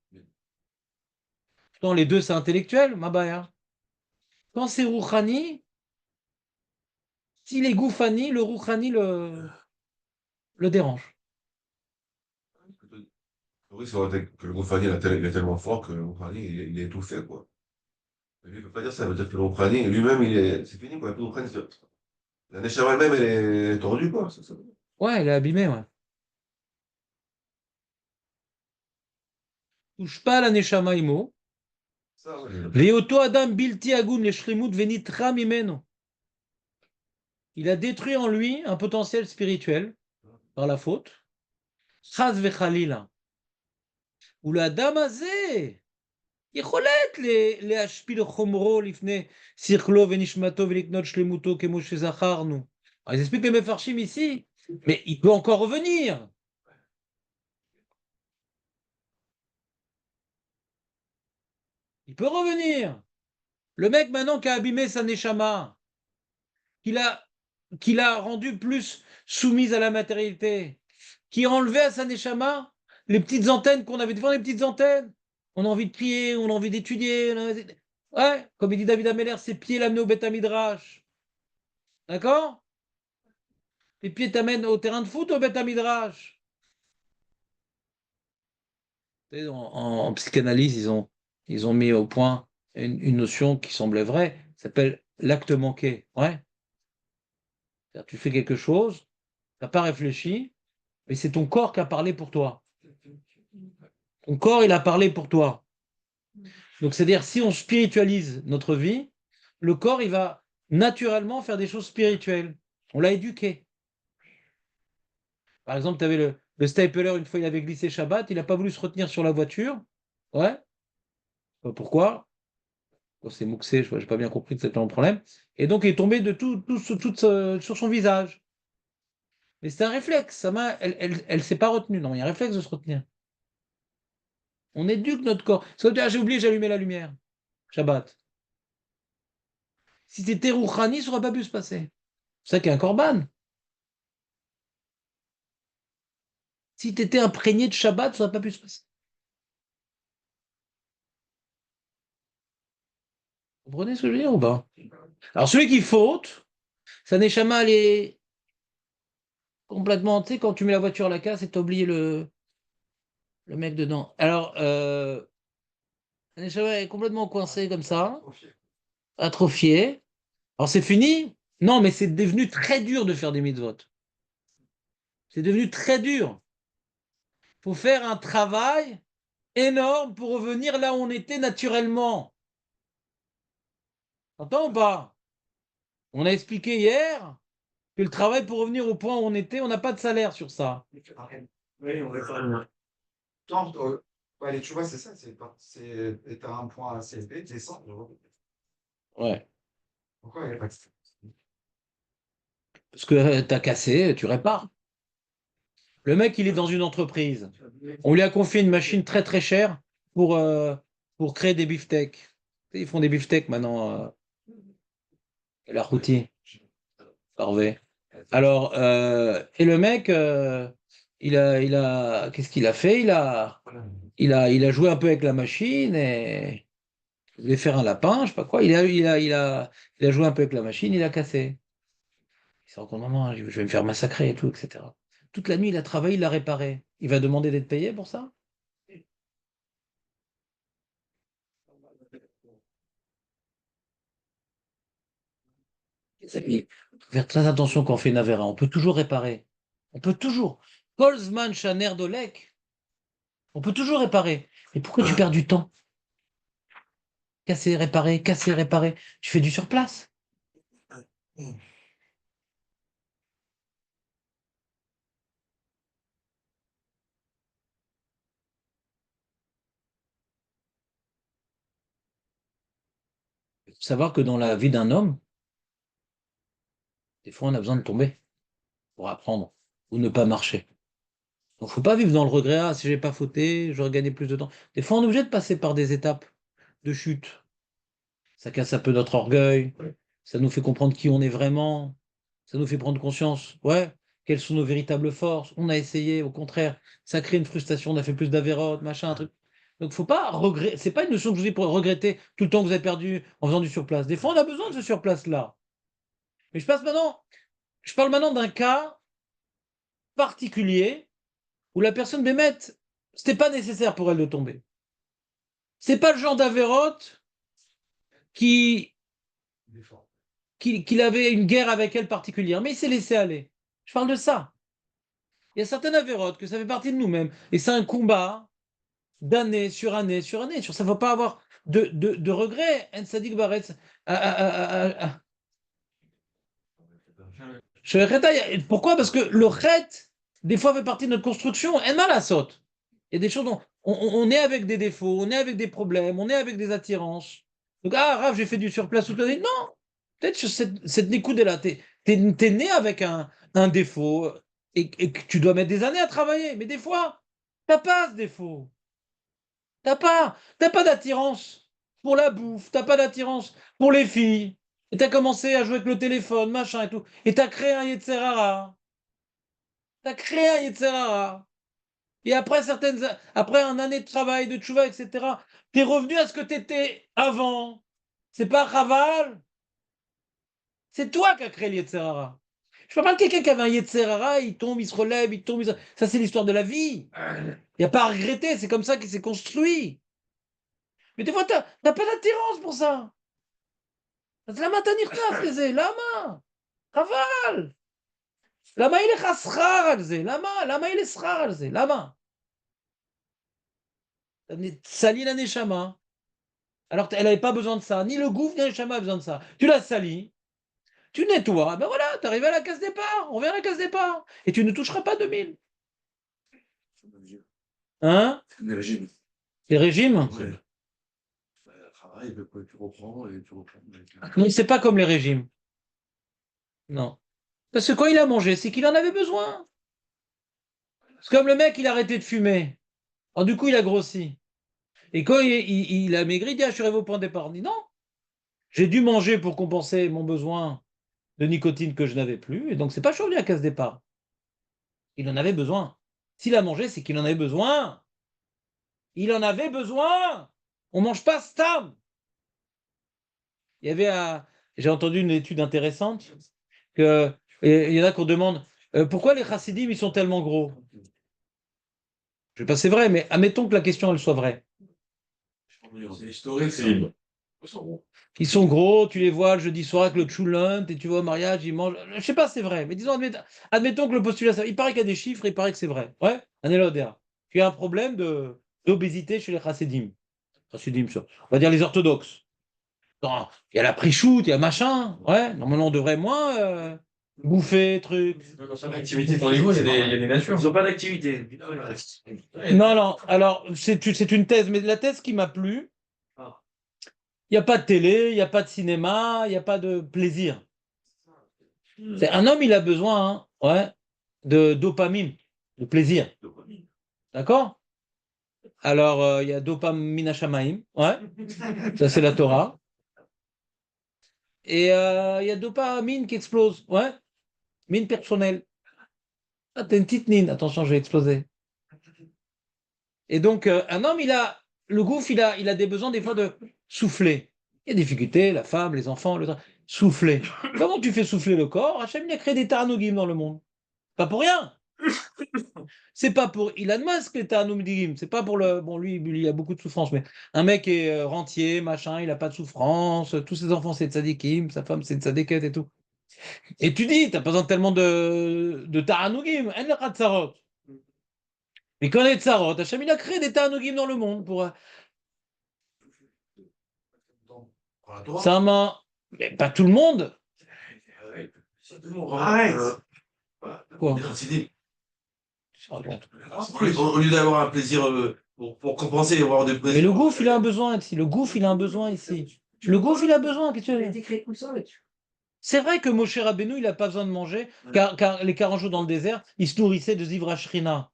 Pourtant, les deux, c'est intellectuel, ma baya. Quand c'est Rouhani, s'il est Goufani, le Rouhani le dérange. Oui, c'est vrai que le Rouhani, il est tellement fort que le Rouhani, il est étouffé, quoi. Mais lui, il ne peut pas dire ça, ça veut dire que le Rouhani, lui-même, c'est fini, quoi. Le Rouhani, la Neshama elle-même, elle est tordue, quoi. Ça. Ouais, il est abîmé, ouais. Touche pas à la Neshama Imo. Ça, ouais. Veoto Adam Bilti Agun le Shrimut Venitra Mimeno. Il a détruit en lui un potentiel spirituel par la faute. Chaz vechalila. Ou le Adam Azé. יכולת להשפיל חומרו לפני שכלו ונשמתו ולקנות שלמותו כמו שזכרנו. Alors, ils expliquent les Mefarshim ici, mais il peut encore revenir. Il peut revenir. Le mec maintenant qui a abîmé sa neshama, qu'il a rendu plus soumise à la matérialité, qui a enlevé à sa neshama les petites antennes qu'on avait devant les petites antennes. On a envie de prier, on a envie d'étudier. Ouais, comme il dit David Ameller, ses pieds l'amener au Beth Midrash. D'accord? Les pieds t'amènent au terrain de foot ou au Beth Midrash? En psychanalyse, ils ont mis au point une notion qui semblait vraie, qui s'appelle l'acte manqué. Ouais. C'est-à-dire, tu fais quelque chose, tu n'as pas réfléchi, mais c'est ton corps qui a parlé pour toi. Ton corps, il a parlé pour toi. Donc, c'est-à-dire, si on spiritualise notre vie, le corps, il va naturellement faire des choses spirituelles. On l'a éduqué. Par exemple, tu avais le stapler, une fois, il avait glissé Shabbat, il n'a pas voulu se retenir sur la voiture. Ouais. Pourquoi? Bon, c'est mouxé, je n'ai pas bien compris que c'était un problème. Et donc, il est tombé de sur son visage. Mais c'est un réflexe. Sa main, elle s'est pas retenue. Non, il y a un réflexe de se retenir. On éduque notre corps. J'ai oublié, j'allumais la lumière. Shabbat. Si c'était Rouhani, ça n'aurait pas pu se passer. C'est ça qu'il y a un korban. Si tu étais imprégné de Shabbat, ça n'aurait pas pu se passer. Vous comprenez ce que je veux dire ou pas? Alors, celui qui faute, sa neshama, elle est complètement. Tu sais, quand tu mets la voiture à la casse et tu as oublié le mec dedans. Alors, la neshama est complètement coincée comme ça, atrophiée. Alors, c'est fini? Non, mais c'est devenu très dur de faire des mitzvot. C'est devenu très dur. Il faut faire un travail énorme pour revenir là où on était naturellement. T'entends ou pas? On a expliqué hier que le travail pour revenir au point où on était, on n'a pas de salaire sur ça. Oui, on va faire. Non, ouais, tu vois, c'est ça, t'as un point assez élevé, descendre. Ouais. Pourquoi il n'y a pas de Parce que tu as cassé, tu répares. Le mec, il est dans une entreprise. On lui a confié une machine très très chère pour, euh, pour créer des beefsteaks. Ils font des beefsteaks maintenant, la routine, Harvey. Alors, et le mec, qu'est-ce qu'il a fait? Il a joué un peu avec la machine et il voulait faire un lapin, je sais pas quoi. Il a joué un peu avec la machine, il a cassé. Il s'est rendu compte, maman, je vais me faire massacrer et tout, etc. toute la nuit, il a travaillé, il l'a réparé. Il va demander d'être payé pour ça? Les amis, faut faire très attention quand on fait une Avera. On peut toujours réparer. On peut toujours. Kolzman Shaner Dolek. On peut toujours réparer. Mais pourquoi tu perds du temps? Casser, réparer, casser, réparer. Tu fais du surplace. Il faut savoir que dans la vie d'un homme, des fois, on a besoin de tomber pour apprendre ou ne pas marcher. Donc, faut pas vivre dans le regret. Ah, si j'ai pas fauté, j'aurais gagné plus de temps. Des fois, on est obligé de passer par des étapes de chute. Ça casse un peu notre orgueil. Ça nous fait comprendre qui on est vraiment. Ça nous fait prendre conscience. Ouais, quelles sont nos véritables forces. On a essayé, au contraire. Ça crée une frustration. On a fait plus d'avérotes, machin, un truc. Donc, faut pas regretter. C'est pas une notion que je vous dis pour regretter tout le temps que vous avez perdu en faisant du surplace. Des fois, on a besoin de ce surplace-là. Mais je parle maintenant d'un cas particulier où la personne bémette, c'était pas nécessaire pour elle de tomber. C'est pas le genre d'Avérote qui, qu'il avait une guerre avec elle particulière, mais il s'est laissé aller. Je parle de ça. Il y a certaines Avérotes que ça fait partie de nous-mêmes, et c'est un combat d'année sur année sur année. Sur ça, ne faut pas avoir de regrets. En Sadik Baretz, pourquoi? Parce que le chet, des fois, fait partie de notre construction. Elle mal à saute. Il y a des choses dont on est avec des défauts, on est avec des problèmes, on est avec des attirances. Donc, ah, Rav, j'ai fait du surplace toute l'année. Non, peut-être que cette Nikoudé-là, t'es né avec un défaut et que tu dois mettre des années à travailler. Mais des fois, t'as pas ce défaut. T'as pas d'attirance pour la bouffe, t'as pas d'attirance pour les filles. Et t'as commencé à jouer avec le téléphone, machin et tout. Et t'as créé un Yetzerara. T'as créé un Yetzerara. Et après un année de travail, de tchouva, etc., t'es revenu à ce que t'étais avant. C'est pas Raval. C'est toi qui as créé le Yetzerara. Je parle pas de quelqu'un qui avait un Yetzerara, il tombe, il se relève, il tombe. Ça, c'est l'histoire de la vie. Il n'y a pas à regretter, c'est comme ça qu'il s'est construit. Mais des fois, t'as pas d'attirance pour ça. למה אתה נכנס לזה? למה? חבל. למה יהיה לך שכר על זה? למה יהיה לי שכר על זה? למה? Sali la neshama. Alors qu'elle n'avait pas besoin de ça. Ni le gouffre, ni la neshama a besoin de ça. Tu la salis, tu nettoies, ben voilà, tu arrives à la case départ. On vient à la case départ. Et tu ne toucheras pas 2000. Hein? Les régimes. Les régimes? Ouais. Travail, tu reprends et tu reprends. Non, c'est pas comme les régimes. Non. Parce que quand il a mangé, c'est qu'il en avait besoin. C'est comme le mec, il a arrêté de fumer. Alors du coup, il a grossi. Et quand il a maigri, il dit, ah, je suis arrivé au point de départ. Il dit, non, j'ai dû manger pour compenser mon besoin de nicotine que je n'avais plus. Et donc, c'est pas chaud à casse départ. Il en avait besoin. S'il a mangé, c'est qu'il en avait besoin. Il en avait besoin. On mange pas stam. Il y avait j'ai entendu une étude intéressante que il y en a qu'on demande pourquoi les chassidim ils sont tellement gros. Je sais pas, c'est vrai, mais admettons que la question elle soit vraie. C'est historique, c'est. Ils sont gros, tu les vois le jeudi soir avec le choulant, et tu vois au mariage, ils mangent. Je sais pas, c'est vrai, mais disons, admettons que le postulat, il paraît qu'il y a des chiffres, il paraît que c'est vrai. Ouais, un élodéa. Tu as un problème d'obésité chez les chassidim. Chassidim, on va dire les orthodoxes. Non, il y a la prichoute, il y a machin. Ouais, normalement, on devrait moins bouffer, truc. L'activité pour les gros, il y a des natures. Ils n'ont pas d'activité. Non, non, alors, c'est une thèse, mais la thèse qui m'a plu, il n'y a pas de télé, il n'y a pas de cinéma, il n'y a pas de plaisir. Un homme, il a besoin ouais, de dopamine, de plaisir. D'accord? Alors, il y a dopamine hashamaim, ouais, ça c'est la Torah. Et il y a dopamine qui explose, ouais, mine personnelle. Ah, t'as une petite mine, attention, je vais exploser. Et donc, un homme, le gouffre, il a des besoins des fois de souffler. Il y a des difficultés, la femme, les enfants, souffler. Comment tu fais souffler le corps? Hachem, il a créé des taranogim dans le monde. Pas pour rien. C'est pas pour Elon Musk les Ta'anugim, c'est pas pour le. Bon, lui, il a beaucoup de souffrance, mais un mec est rentier, machin, il a pas de souffrance, tous ses enfants c'est tzadikim, sa femme c'est tzadiket et tout. Et tu dis, t'as pas besoin tellement de Ta'anugim, en le tsarot. Mais quand on est tsarot, Hachem, il a créé des Ta'anugim dans le monde pour. Pour la Torah. Ça m'a. Mais pas tout le monde. Arrête. Quoi? Des chassidim. Ah, bon. Au lieu d'avoir un plaisir pour compenser et avoir des plaisirs. Mais le gouffre, il a un besoin ici. Le gouffre, il a un besoin ici. Le gouffre, il a besoin. Qu'est-ce que tu veux dire? C'est vrai que Moshe Rabbeinu, il n'a pas besoin de manger, car les 40 jours dans le désert, il se nourrissait de Zivra Shrina.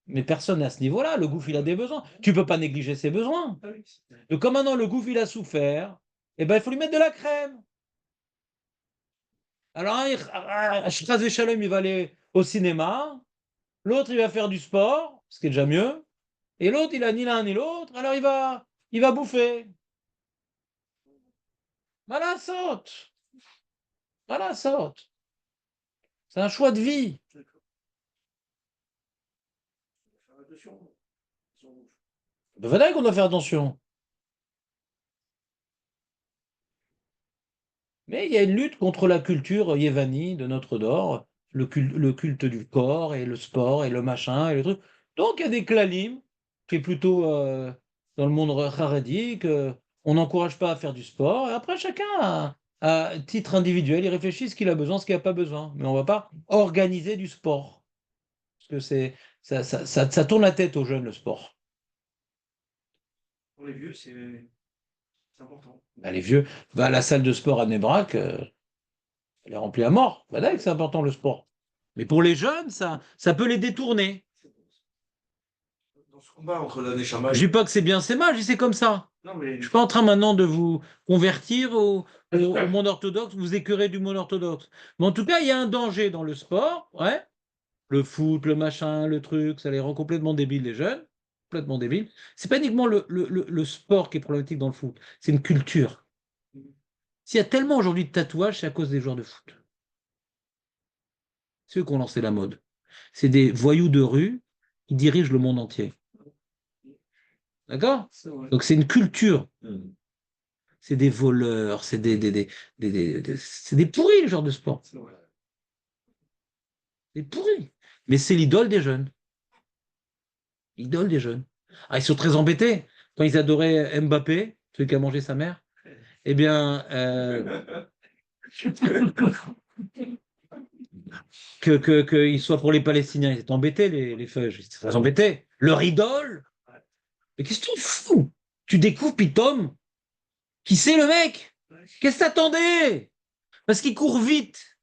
Mais personne n'est à ce niveau-là. Le gouffre, il a des besoins. Tu ne peux pas négliger ses besoins. Donc, comme maintenant le gouffre, il a souffert, eh ben, il faut lui mettre de la crème. Alors, Chaz Shalom, il va aller au cinéma. L'autre, il va faire du sport, ce qui est déjà mieux. Et l'autre, il a ni l'un ni l'autre. Alors, il va bouffer. Voilà, saute. Voilà, saute. C'est un choix de vie. Bevadaï qu'on doit faire attention. Mais il y a une lutte contre la culture yévani de notre Dor, le culte du corps et le sport et le machin et le truc. Donc il y a des klalim qui est plutôt dans le monde haredi on n'encourage pas à faire du sport. Et après, chacun, à titre individuel, il réfléchit ce qu'il a besoin, ce qu'il n'a pas besoin. Mais on ne va pas organiser du sport. Parce que ça tourne la tête aux jeunes, le sport. Pour les vieux, c'est important. Bah, les vieux, va à la salle de sport à Nebrak, elle est remplie à mort. Bah, d'accord, c'est important le sport. Mais pour les jeunes, ça peut les détourner. Dans ce combat entre la Neshama Je et dis pas que c'est bien, c'est mal, je dis c'est comme ça. Non, mais Je suis pas en train maintenant de vous convertir au monde orthodoxe, vous écœurer du monde orthodoxe. Mais en tout cas, il y a un danger dans le sport, ouais. Le foot, le machin, le truc, ça les rend complètement débiles, les jeunes. Complètement débiles. C'est pas uniquement le sport qui est problématique dans le foot, c'est une culture. S'il y a tellement aujourd'hui de tatouages, c'est à cause des joueurs de foot. C'est eux qui ont lancé la mode. C'est des voyous de rue qui dirigent le monde entier. D'accord? c'est vrai. Donc c'est une culture. C'est des voleurs, c'est des pourris, le genre de sport. C'est vrai. Des pourris. Mais c'est l'idole des jeunes. L'idole des jeunes. Ah, ils sont très embêtés. Quand ils adoraient Mbappé, celui qui a mangé sa mère, eh bien, qu'il soit pour les Palestiniens, ils étaient embêtés, les feuilles. Ils étaient très embêtés. Leur idole. Mais qu'est-ce que tu fous? Tu découvres Pitom. Qui c'est le mec? Qu'est-ce que t'attendais? Parce qu'il court vite.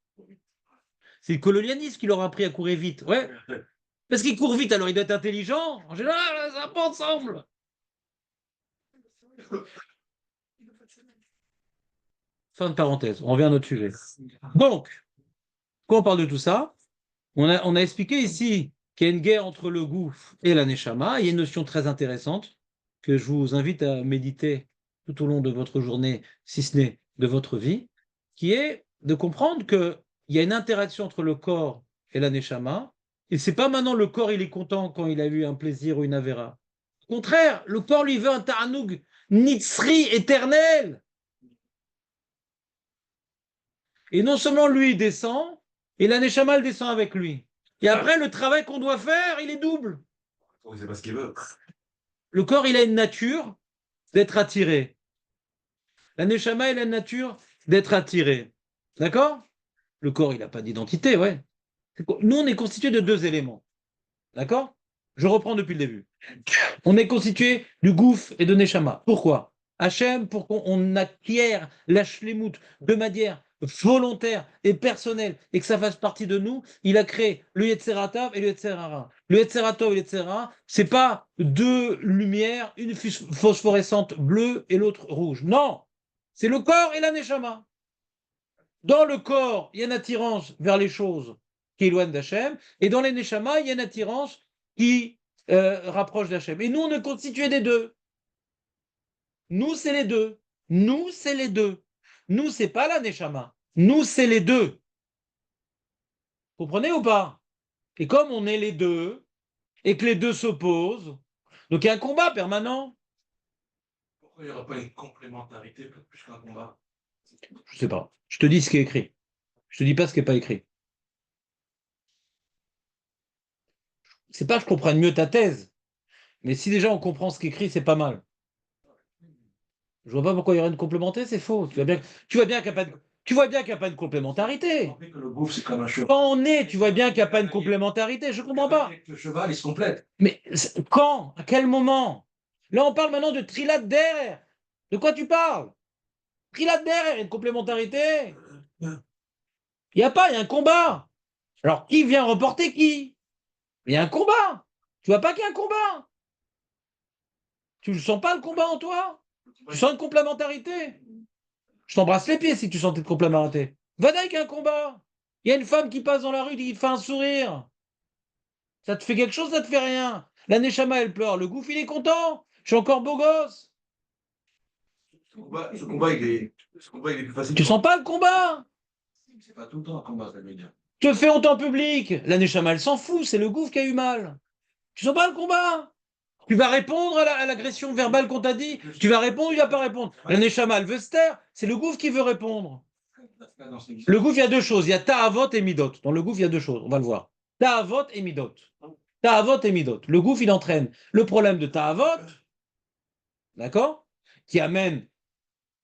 C'est le colonialisme qui leur a appris à courir vite. Ouais. Parce qu'il court vite, alors il doit être intelligent. En général, ça va pas ensemble. Fin de parenthèse. On revient à notre sujet. Donc, quand on parle de tout ça, on a expliqué ici qu'il y a une guerre entre le gouffre et la neshama. Il y a une notion très intéressante que je vous invite à méditer tout au long de votre journée, si ce n'est de votre vie, qui est de comprendre qu'il y a une interaction entre le corps et la neshama. Et c'est pas maintenant le corps, il est content quand il a eu un plaisir ou une avéra. Au contraire, le corps lui veut un ta'anoug nitzri éternel. Et non seulement lui, il descend, et la neshama, elle descend avec lui. Et après, le travail qu'on doit faire, il est double. c'est pas ce qu'il veut. Le corps, il a une nature d'être attiré. La neshama, il a une nature d'être attiré. D'accord? Le corps, il n'a pas d'identité, ouais. Nous, on est constitué de deux éléments. D'accord? Je reprends depuis le début. On est constitué du gouffre et de neshama. Pourquoi? Hachem, pour qu'on acquiert la shlemout de manière volontaire et personnelle et que ça fasse partie de nous, il a créé le Yetzeratav et le Yetzerara. Le Yetzeratov et le Yetzerara, c'est pas deux lumières, une phosphorescente bleue et l'autre rouge. Non! C'est le corps et la neshama. Dans le corps, il y a une attirance vers les choses qui éloignent d'Hachem, et dans les neshama, il y a une attirance qui rapproche d'Hachem. Et nous, on est constitué des deux. Nous, c'est les deux. Nous, c'est les deux. Nous, c'est pas la neshama. Nous, c'est les deux. Vous comprenez ou pas? Et comme on est les deux, et que les deux s'opposent, donc il y a un combat permanent. Pourquoi il n'y aura pas une complémentarité plus qu'un combat? Je sais pas. Je te dis ce qui est écrit. Je te dis pas ce qui n'est pas écrit. C'est pas que je comprenne mieux ta thèse, mais si déjà on comprend ce qui est écrit, c'est pas mal. Je vois pas pourquoi il y aurait une complémentarité, c'est faux. Tu vois bien qu'il n'y a pas de, tu vois bien qu'il y a pas de complémentarité. Compris que le gouffre, c'est comme un cheval. Quand on est, tu vois bien qu'il n'y a pas de complémentarité. Je comprends pas. Le cheval, il se complète. Mais quand? À quel moment? Là, on parle maintenant de trilate d'air. De quoi tu parles? Trilate d'air et une complémentarité. Il n'y a pas, il y a un combat. Alors, qui vient reporter qui? Il y a un combat. Tu vois pas qu'il y a un combat? Tu ne sens pas le combat en toi? Tu sens une complémentarité? Je t'embrasse les pieds si tu sens cette complémentarité. Va avec un combat. Il y a une femme qui passe dans la rue, qui fait un sourire. Ça te fait quelque chose, ça te fait rien. La Nechama, elle pleure. Le gouffre, il est content. Je suis encore beau gosse. Ce combat, il est plus facile. Tu sens pas le combat? C'est pas tout le temps un combat, ça veut dire. Te fais honte en public. La Nechama, elle s'en fout. C'est le gouffre qui a eu mal. Tu sens pas le combat? Tu vas répondre à l'agression verbale qu'on t'a dit? Tu vas répondre ou il va pas répondre? La Nechama, elle veut se taire. C'est le gouffre qui veut répondre. Le gouffre, il y a deux choses. Il y a Ta'avot et Midot. Dans le gouffre, il y a deux choses. On va le voir. Ta'avot et Midot. Ta'avot et Midot. Le gouffre, il entraîne le problème de Ta'avot, d'accord? Qui amène.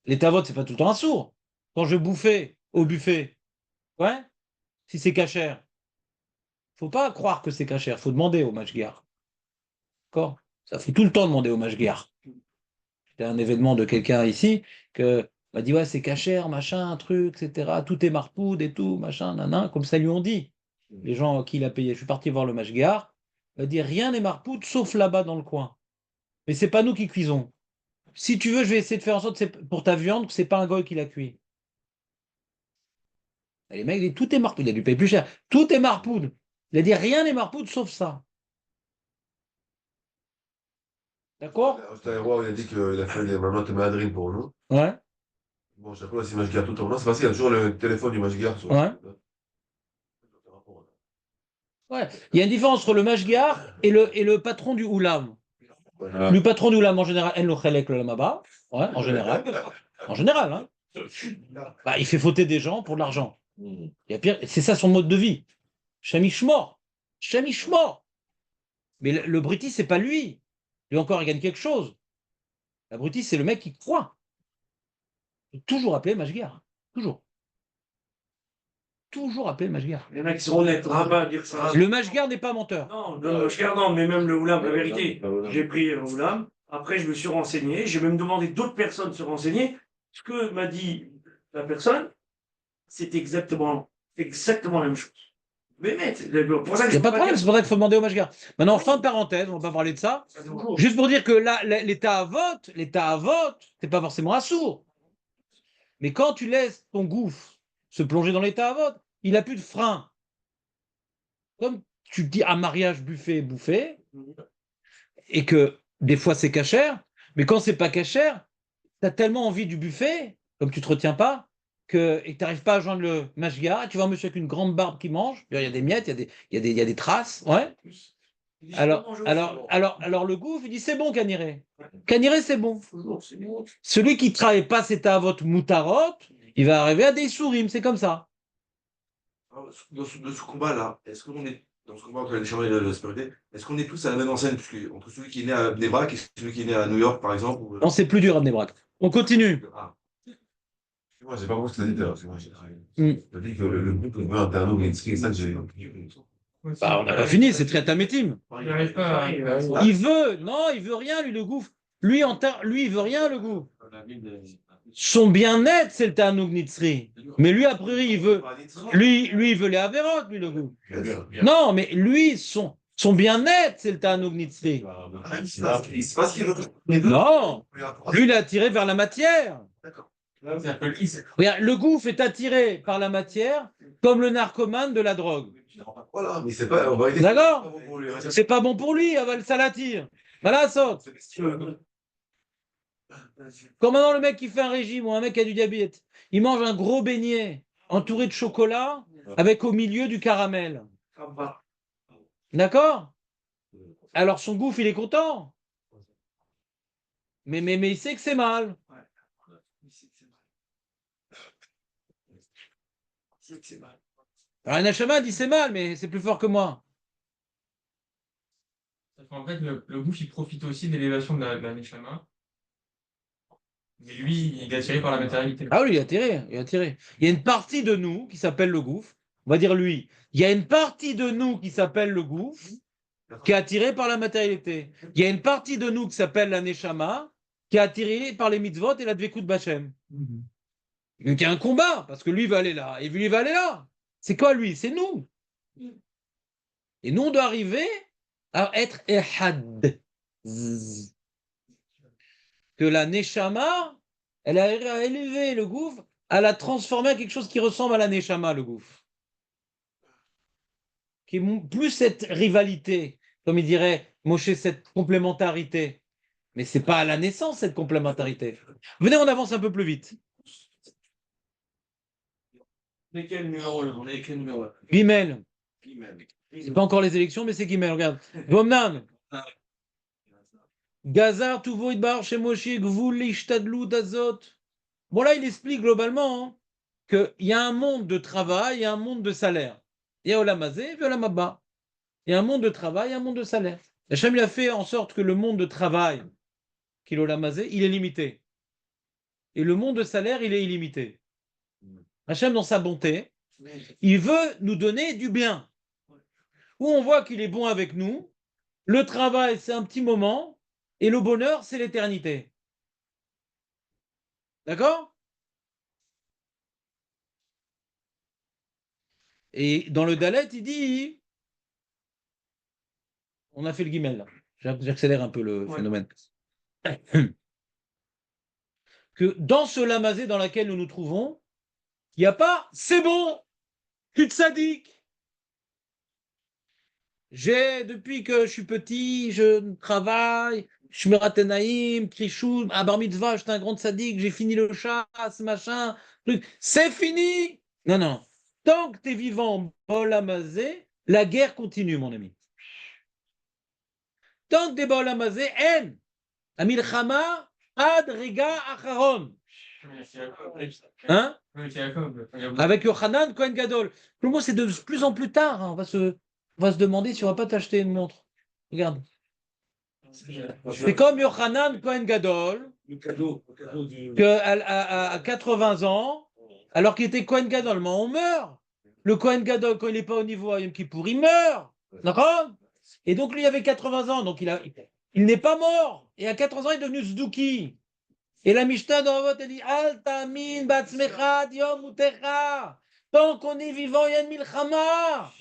Les Ta'avot, c'est pas tout le temps un sourd. Quand je bouffais au buffet, ouais, si c'est cachère, faut pas croire que c'est cachère. Faut demander au mashgiach. D'accord? Ça fait tout le temps demander au mashgiach. C'était un événement de quelqu'un ici que m'a dit ouais, c'est cachère, machin, un truc, etc. Tout est marpoud et tout, machin, nanan, comme ça lui ont dit. Les gens à qui il a payé. Je suis parti voir le mashgiach. Il m'a dit rien n'est marpoud sauf là-bas dans le coin. Mais c'est pas nous qui cuisons. Si tu veux, je vais essayer de faire en sorte pour ta viande que c'est pas un goy qui l'a cuit. Et les mecs, il dit tout est marpoud. Il a dû payer plus cher. Tout est marpoud. Il a dit rien n'est marpoud sauf ça. D'accord? C'était un roi, il a dit qu'il a fait des mamans de madrine pour nous. Ouais. Bon, chaque fois, si Mashgar tout en blanc, c'est facile, il y a toujours le téléphone du Mashgar sur Ouais. Ouais. Il y a une différence entre le mashgiach et le patron du oulam. Le patron du oulam, en général, en lo chelek le lamaba. Ouais, en général. En général, hein. Bah, il fait fauter des gens pour de l'argent. Il y a pire, c'est ça son mode de vie. Chamishmor. Chamishmor. Mais le Briti, c'est pas lui. Lui encore, il gagne quelque chose. L'abruti, c'est le mec qui croit. Il faut toujours appeler Mashgiar. Toujours. Toujours appeler Mashgiar. Il y en a qui sont honnêtes, rabbin, dire ça. Le Mashgiar n'est pas menteur. Non, je regarde, non, mais même le Oulam, la vérité. J'ai pris le Oulam. Après, je me suis renseigné. J'ai même demandé d'autres personnes de se renseigner. Ce que m'a dit la personne, c'est exactement la même chose. Mais pour ça que Il n'y a pas de problème, c'est pour ça qu'il faut demander au Mashgiar. Maintenant, fin de parenthèse, on va pas parler de ça. Juste pour dire que là, l'état à vote, c'est pas forcément un sourd. Mais quand tu laisses ton gouffre se plonger dans l'état à vote, il n'a plus de frein. Comme tu dis à mariage, buffet, bouffé, et que des fois c'est cachère, mais quand c'est pas cachère, tu as tellement envie du buffet, comme tu te retiens pas, et que tu n'arrives pas à joindre le mashgiach, tu vois un monsieur avec une grande barbe qui mange, il y a des miettes, il y a des traces, ouais. Alors le gouffre, il dit c'est bon, Caniré. Caniré, c'est bon. Celui qui ne travaille pas cet avot moutarot, il va arriver à des souris, c'est comme ça. Dans ce combat-là, est-ce qu'on est, dans ce combat entre les Nechama et la spiritualité, est-ce qu'on est tous à la même enseigne, entre celui qui est né à Bnei-Brak et celui qui est né à New York, par exemple Non, c'est plus dur à Bnei-Brak. On continue. Ah. Moi, j'ai pas compris ce que tu as dit, parce que moi, j'ai Mm. dit que le but, on veut un terno, mais c'est ça que j'ai. Bah, on n'a pas fini, c'est très tamétim. Il n'arrive pas à... Il veut rien, lui, le gouffre. Lui, il veut rien, le gouffre. Son bien-être, c'est le Tanoug Nitzri. Mais lui, a priori, il veut les Averot, lui, le gouffre. Non, mais lui, son bien-être, c'est le Tanoug Nitzri. C'est pas ce qu'il veut. Non, lui, il est attiré vers la matière. C'est-à-dire que lui, Regarde, le gouffre est attiré par la matière comme le narcomane de la drogue. Voilà, mais c'est pas. D'accord? C'est pas bon pour lui, ça l'attire. Voilà, saute. Comme maintenant le mec qui fait un régime ou un mec qui a du diabète, il mange un gros beignet entouré de chocolat avec au milieu du caramel. D'accord? Alors son gouffre, il est content. Mais il sait que c'est mal. Ouais. Il sait que c'est mal. Il sait que c'est mal. Alors un Neshama dit c'est mal, mais c'est plus fort que moi. En fait, le gouffre, il profite aussi de l'élévation de la Neshama. Mais lui, il est attiré par la matérialité. Ah oui, il est attiré, il est attiré. Il y a une partie de nous qui s'appelle le gouffre. On va dire lui. Il y a une partie de nous qui s'appelle le gouffre, qui est attirée par la matérialité. Il y a une partie de nous qui s'appelle la Neshama, qui est attirée par les mitzvot et la dvekut b'Hashem. Donc il y a un combat, parce que lui il va aller là, et lui il va aller là. C'est quoi lui? C'est nous. Et nous on doit arriver à être ehad. Que la Neshama, elle a élevé le gouffre, elle a transformé en quelque chose qui ressemble à la Neshama, le gouffre. Qui est plus cette rivalité, comme il dirait Moshe, cette complémentarité. Mais c'est pas à la naissance, cette complémentarité. Venez, on avance un peu plus vite. On est quel numéro là? On est quel numéro là? Gimel. C'est pas encore les élections, mais c'est Gimel, regarde. Vomnan. Gazar, Tuvo, Idbar, Shemoshi, Gvul, Ishtadlu, Dazot. Bon, là, il explique globalement hein, qu'il y a un monde de travail et un monde de salaire. Il y a Olamazé et Olam Haba. Il y a un monde de travail et un monde de salaire. Hachem, il a fait en sorte que le monde de travail, qu'il est Olamazé, il est limité. Et le monde de salaire, il est illimité. Hachem, dans sa bonté, il veut nous donner du bien. Où on voit qu'il est bon avec nous, le travail, c'est un petit moment, et le bonheur, c'est l'éternité. D'accord? Et dans le Dalet, il dit, on a fait le guimel, là. J'accélère un peu le phénomène. Que dans ce lamazé dans lequel nous nous trouvons, il n'y a pas, c'est bon, tu te sadique. Depuis que je suis petit, je travaille, je me ratenaïm, krichou, à bar mitzvah, j'étais un grand sadique, j'ai fini le chasse, machin, truc. C'est fini. Non, non. Tant que tu es vivant en lamazé, la guerre continue, mon ami. Tant que tu es en lamazé, en. Amilchama ad rega acharon. Hein? Avec Yochanan, Kohen Gadol. Pour moi, c'est de plus en plus tard. Hein. On va se demander si on va pas t'acheter une montre. Regarde. C'est comme Yochanan, Kohen Gadol, Le cadeau du. à 80 ans, alors qu'il était Kohen Gadol. Mais on meurt. Le Kohen Gadol, quand il n'est pas au niveau à Yom Kippour, il meurt. D'accord? Et donc, lui, il avait 80 ans. Donc, il n'est pas mort. Et à 80 ans, il est devenu Zdouki. Et la Mishnah dans votre elle dit Al tamin batzmecha yom utecha. Tant qu'on est vivant, il y a une milchama.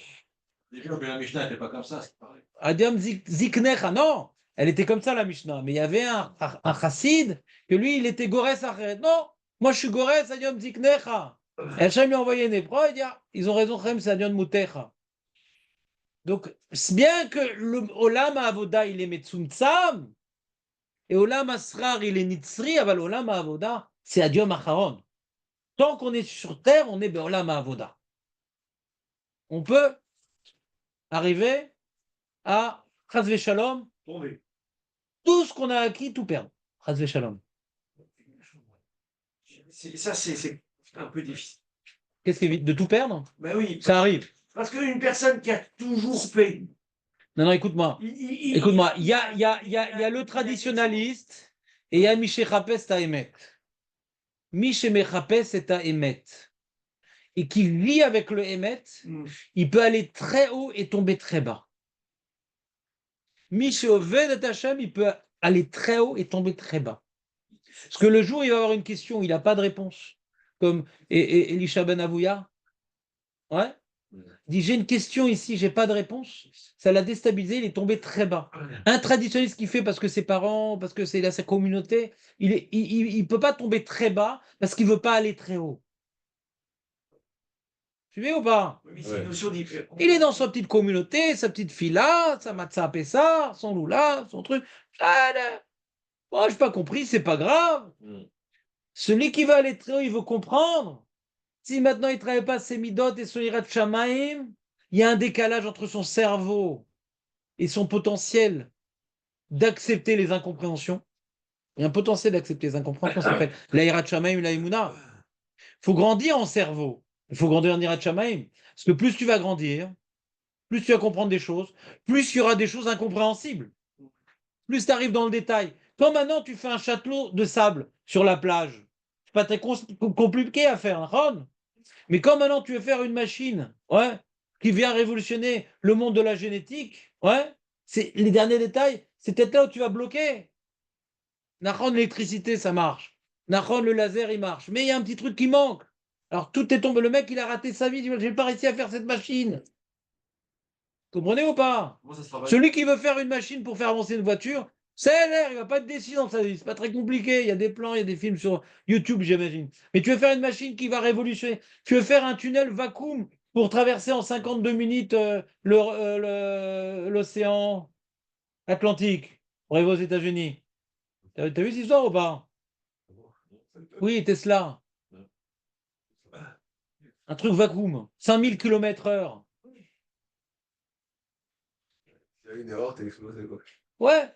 Déjà, mais la Mishnah n'était pas comme ça, c'est pareil. Adiom ziknecha. Non, elle était comme ça, la Mishnah. Mais il y avait un chassid que lui, il était Gores Acheret. Non, moi je suis Gores Adiom ziknecha. Et Hachem lui a envoyé une épreuve, il dit ils ont raison, Chem, c'est Adiom mutecha. Donc, c'est bien que le Olam Avoda, il est Metsuntsam. Et Olam Asrar, il est Nitzri, aval Olam Avoda, c'est Adiom Acharon. Tant qu'on est sur terre, on est Olam Avoda. On peut arriver à Chazve Shalom, Tombé. tout ce qu'on a acquis, tout perdre. Chazve Shalom. Ça, c'est un peu difficile. Qu'est-ce qui est vite de tout perdre? Ben oui. Ça arrive. Parce qu'une personne qui a toujours fait. Non, écoute-moi. Écoute-moi, il y a le traditionnaliste et il y a Miché Chapes à Emet. Miché Mechapes est à Emet. Et qui vit avec le Emet, il peut aller très haut et tomber très bas. Miché Oved et Hachem, il peut aller très haut et tomber très bas. Parce que le jour où il va avoir une question, il n'a pas de réponse. Comme Elisha Ben Avouya. Ouais. Il dit j'ai une question ici, j'ai pas de réponse. Ça l'a déstabilisé, il est tombé très bas. Un traditionnaliste qui fait parce que ses parents, parce que c'est sa communauté, il peut pas tomber très bas parce qu'il veut pas aller très haut. Tu vois ou pas? Oui, c'est une notion différente. Il est dans sa petite communauté, sa petite fila, sa matza pessa, son loula, son truc. Moi, je n'ai pas compris, c'est pas grave. Celui qui veut aller très haut, il veut comprendre. Si maintenant il ne travaille pas ses midot et son irat shamaim, il y a un décalage entre son cerveau et son potentiel d'accepter les incompréhensions. Il y a un potentiel d'accepter les incompréhensions, ça s'appelle l'Aïrat Shamaim, l'Aïmouna. Il faut grandir en cerveau. Il faut grandir en Irat Shamaim. Parce que plus tu vas grandir, plus tu vas comprendre des choses, plus il y aura des choses incompréhensibles. Plus tu arrives dans le détail. Quand maintenant tu fais un château de sable sur la plage, c'est pas très compliqué à faire, hein, Ron. Mais quand maintenant tu veux faire une machine, ouais, qui vient révolutionner le monde de la génétique, ouais, c'est les derniers détails, c'est peut-être là où tu vas bloquer. Nahon, l'électricité, ça marche. Nahon, le laser, il marche. Mais il y a un petit truc qui manque. Alors tout est tombé. Le mec, il a raté sa vie. Il dit, j'ai pas réussi à faire cette machine. Comprenez ou pas? Comment ça se travaille? Celui qui veut faire une machine pour faire avancer une voiture, c'est l'air, il va pas être décis dans sa vie. C'est pas très compliqué. Il y a des plans, il y a des films sur YouTube, j'imagine. Mais tu veux faire une machine qui va révolutionner. Tu veux faire un tunnel vacuum pour traverser en 52 minutes l'océan Atlantique pour arriver aux États-Unis. T'as vu cette histoire ou pas? Oui, Tesla. Un truc vacuum. 5000 km/h. Il y a une erreur, t'es explosé, quoi. Ouais.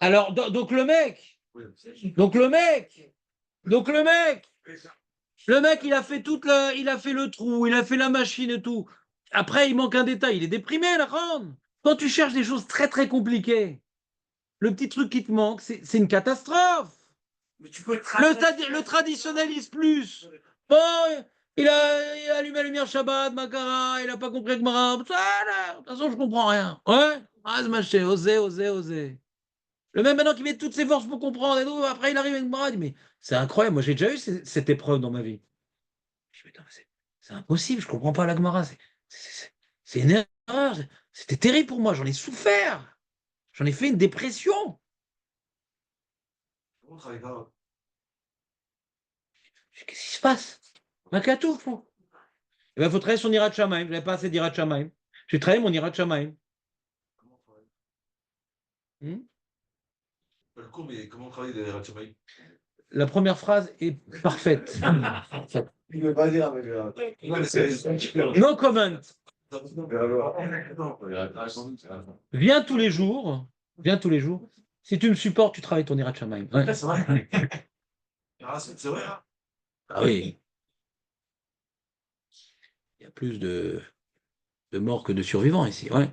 Alors, donc le mec, il a fait il a fait le trou, il a fait la machine et tout. Après, il manque un détail. Il est déprimé, la ronde. Quand tu cherches des choses très très compliquées, le petit truc qui te manque, c'est une catastrophe. Mais tu peux Le traditionnaliste plus. Bon, il a allumé la lumière Shabbat, Makara, il n'a pas compris que Mara. De toute façon, je comprends rien. Ouais? Ah, c'est mâché, oser. Le même maintenant qui met toutes ses forces pour comprendre, et tout, après il arrive avec Mara, il dit, mais c'est incroyable, moi j'ai déjà eu cette épreuve dans ma vie. Je dis, mais c'est impossible, je ne comprends pas la Gemara, c'est une erreur, c'était terrible pour moi, j'en ai souffert, j'en ai fait une dépression. Comment on travaille pas? Je dis, qu'est-ce qui se passe? Makatou, faut. Il faut travailler son Irat Shamaim. Je n'avais pas assez d'Irat Shamaim. J'ai travaillé mon Irat Shamaim. Comment on travaille? Hmm. Pas le cours, mais comment on travaille derrière Ratchamay? La première phrase est parfaite. Il ne veut pas dire, mais. Non, mais c'est. No comment. Mais alors. Viens tous les jours. Viens tous les jours. Si tu me supportes, tu travailles ton Irat Shamaim. Ouais. C'est vrai. Ah, c'est vrai, hein? Ah oui. Il y a plus de morts que de survivants ici. Ouais.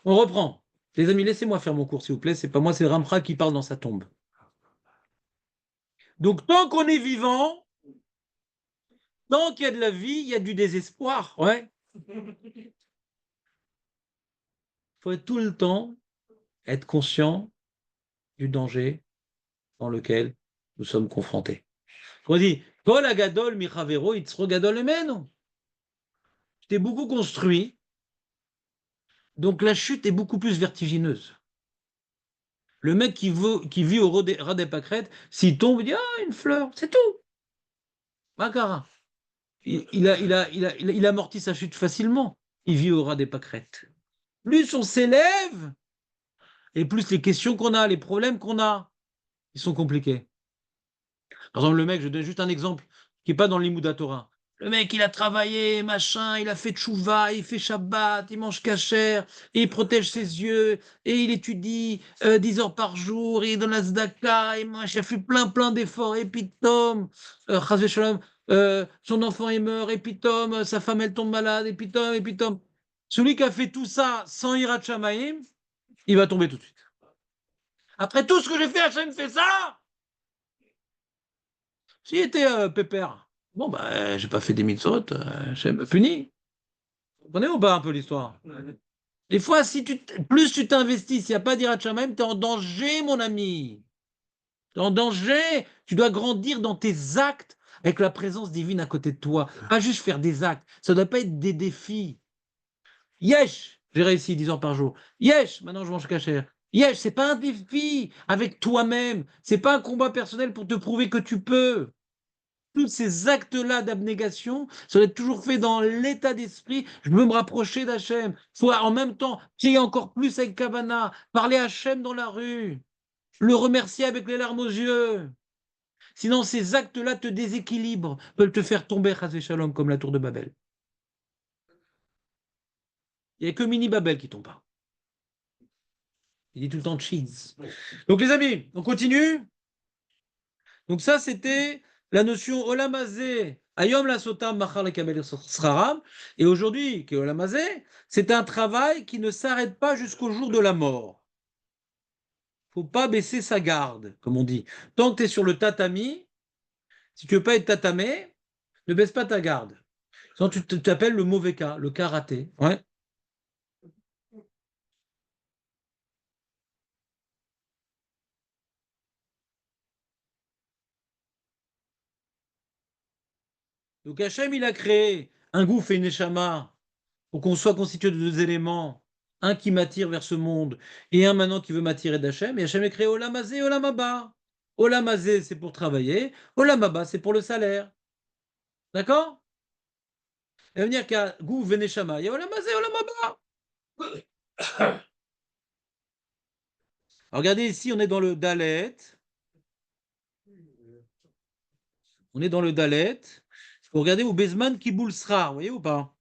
On reprend. Les amis, laissez-moi faire mon cours, s'il vous plaît. C'est pas moi, c'est Ramcha qui parle dans sa tombe. Donc, tant qu'on est vivant, tant qu'il y a de la vie, il y a du désespoir. Ouais. Il faut être tout le temps être conscient du danger dans lequel nous sommes confrontés. On dit, Kol agadol michavero itzro gadol emeno. Je t'ai beaucoup construit, donc la chute est beaucoup plus vertigineuse. Le mec qui vit au ras des pâquerettes, s'il tombe, il dit, ah, une fleur, c'est tout. Macara. Il amortit sa chute facilement. Il vit au ras des pâquerettes. Plus on s'élève, et plus les questions qu'on a, les problèmes qu'on a, ils sont compliqués. Par exemple, le mec, je donne juste un exemple qui n'est pas dans l'Imoud Torah. Le mec, il a travaillé, machin, il a fait tchouva, il fait Shabbat, il mange kasher, et il protège ses yeux, et il étudie 10 heures par jour, et il donne la zdaka, et moi, il a fait plein d'efforts, et puis Tom, chas v'shalom, son enfant est mort, et puis Tom, sa femme, elle tombe malade, et puis Tom. Celui qui a fait tout ça sans Hirat Shamaim, il va tomber tout de suite. Après tout ce que j'ai fait, Hachem fait ça. S'il était pépère, bon, bah, j'ai pas fait des mitzvot, Hachem me punit. Vous comprenez ou pas un peu l'histoire? Des fois, plus tu t'investis, s'il n'y a pas d'Hirat Shamaim, tu es en danger, mon ami. Tu es en danger. Tu dois grandir dans tes actes avec la présence divine à côté de toi. Pas juste faire des actes. Ça ne doit pas être des défis. Yesh, j'ai réussi 10 heures par jour. Yesh, maintenant je mange kasher. Yesh, c'est pas un défi avec toi-même. C'est pas un combat personnel pour te prouver que tu peux. Tous ces actes-là d'abnégation, ça doit être toujours fait dans l'état d'esprit. Je veux me rapprocher d'Hachem. Il faut en même temps prier encore plus avec Kavana, parler à Hachem dans la rue, le remercier avec les larmes aux yeux. Sinon, ces actes-là te déséquilibrent, peuvent te faire tomber, Chas Shalom, comme la tour de Babel. Il n'y a que Mini Babel qui tombe pas. Il dit tout le temps cheese. Donc les amis, on continue. Donc ça, c'était la notion olamazé, ayom la sotam machar le kabel sraram. Et aujourd'hui, que olamazé, c'est un travail qui ne s'arrête pas jusqu'au jour de la mort. Faut pas baisser sa garde, comme on dit. Tant que tu es sur le tatami, si tu veux pas être tatamé, ne baisse pas ta garde. Sinon, tu t'appelles le mauvais cas, le cas raté. Ouais. Donc Hachem, il a créé un gouffre et une échama pour qu'on soit constitué de deux éléments, un qui m'attire vers ce monde et un maintenant qui veut m'attirer d'Hachem. Et Hachem a créé Olamazé et Olamaba. Olamazé, c'est pour travailler. Olamaba, c'est pour le salaire. D'accord? Il va venir qu'à gouffre et échama. Il y a Olamazé et Olamaba. Alors regardez ici, on est dans le Dalet. On est dans le Dalet. Il faut regarder au Bezman Kiboul Srar, vous voyez ou pas?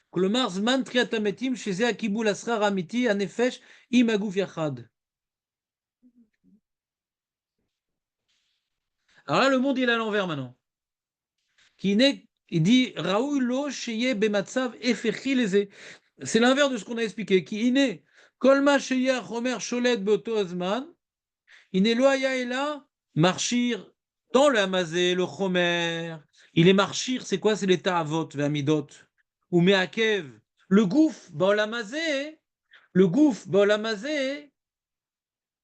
כלומר, זמן תחיית המתים, שזה הקיבול השכר האמיתי, הנפש, עם הגוף יחד. Alors là, le monde, il est à l'envers maintenant. Il dit, Raoul lo sheye bematzav efechi leze. C'est l'inverse de ce qu'on a expliqué. Qui iné, kolma sheye chomer sholet beoto azman, iné lo haya ela, marchir dans le hamazé, le chomer. Il est marchir, c'est quoi? C'est l'état avot, ve'amidot. Ou me'akev. Le gouffre, le gouffre,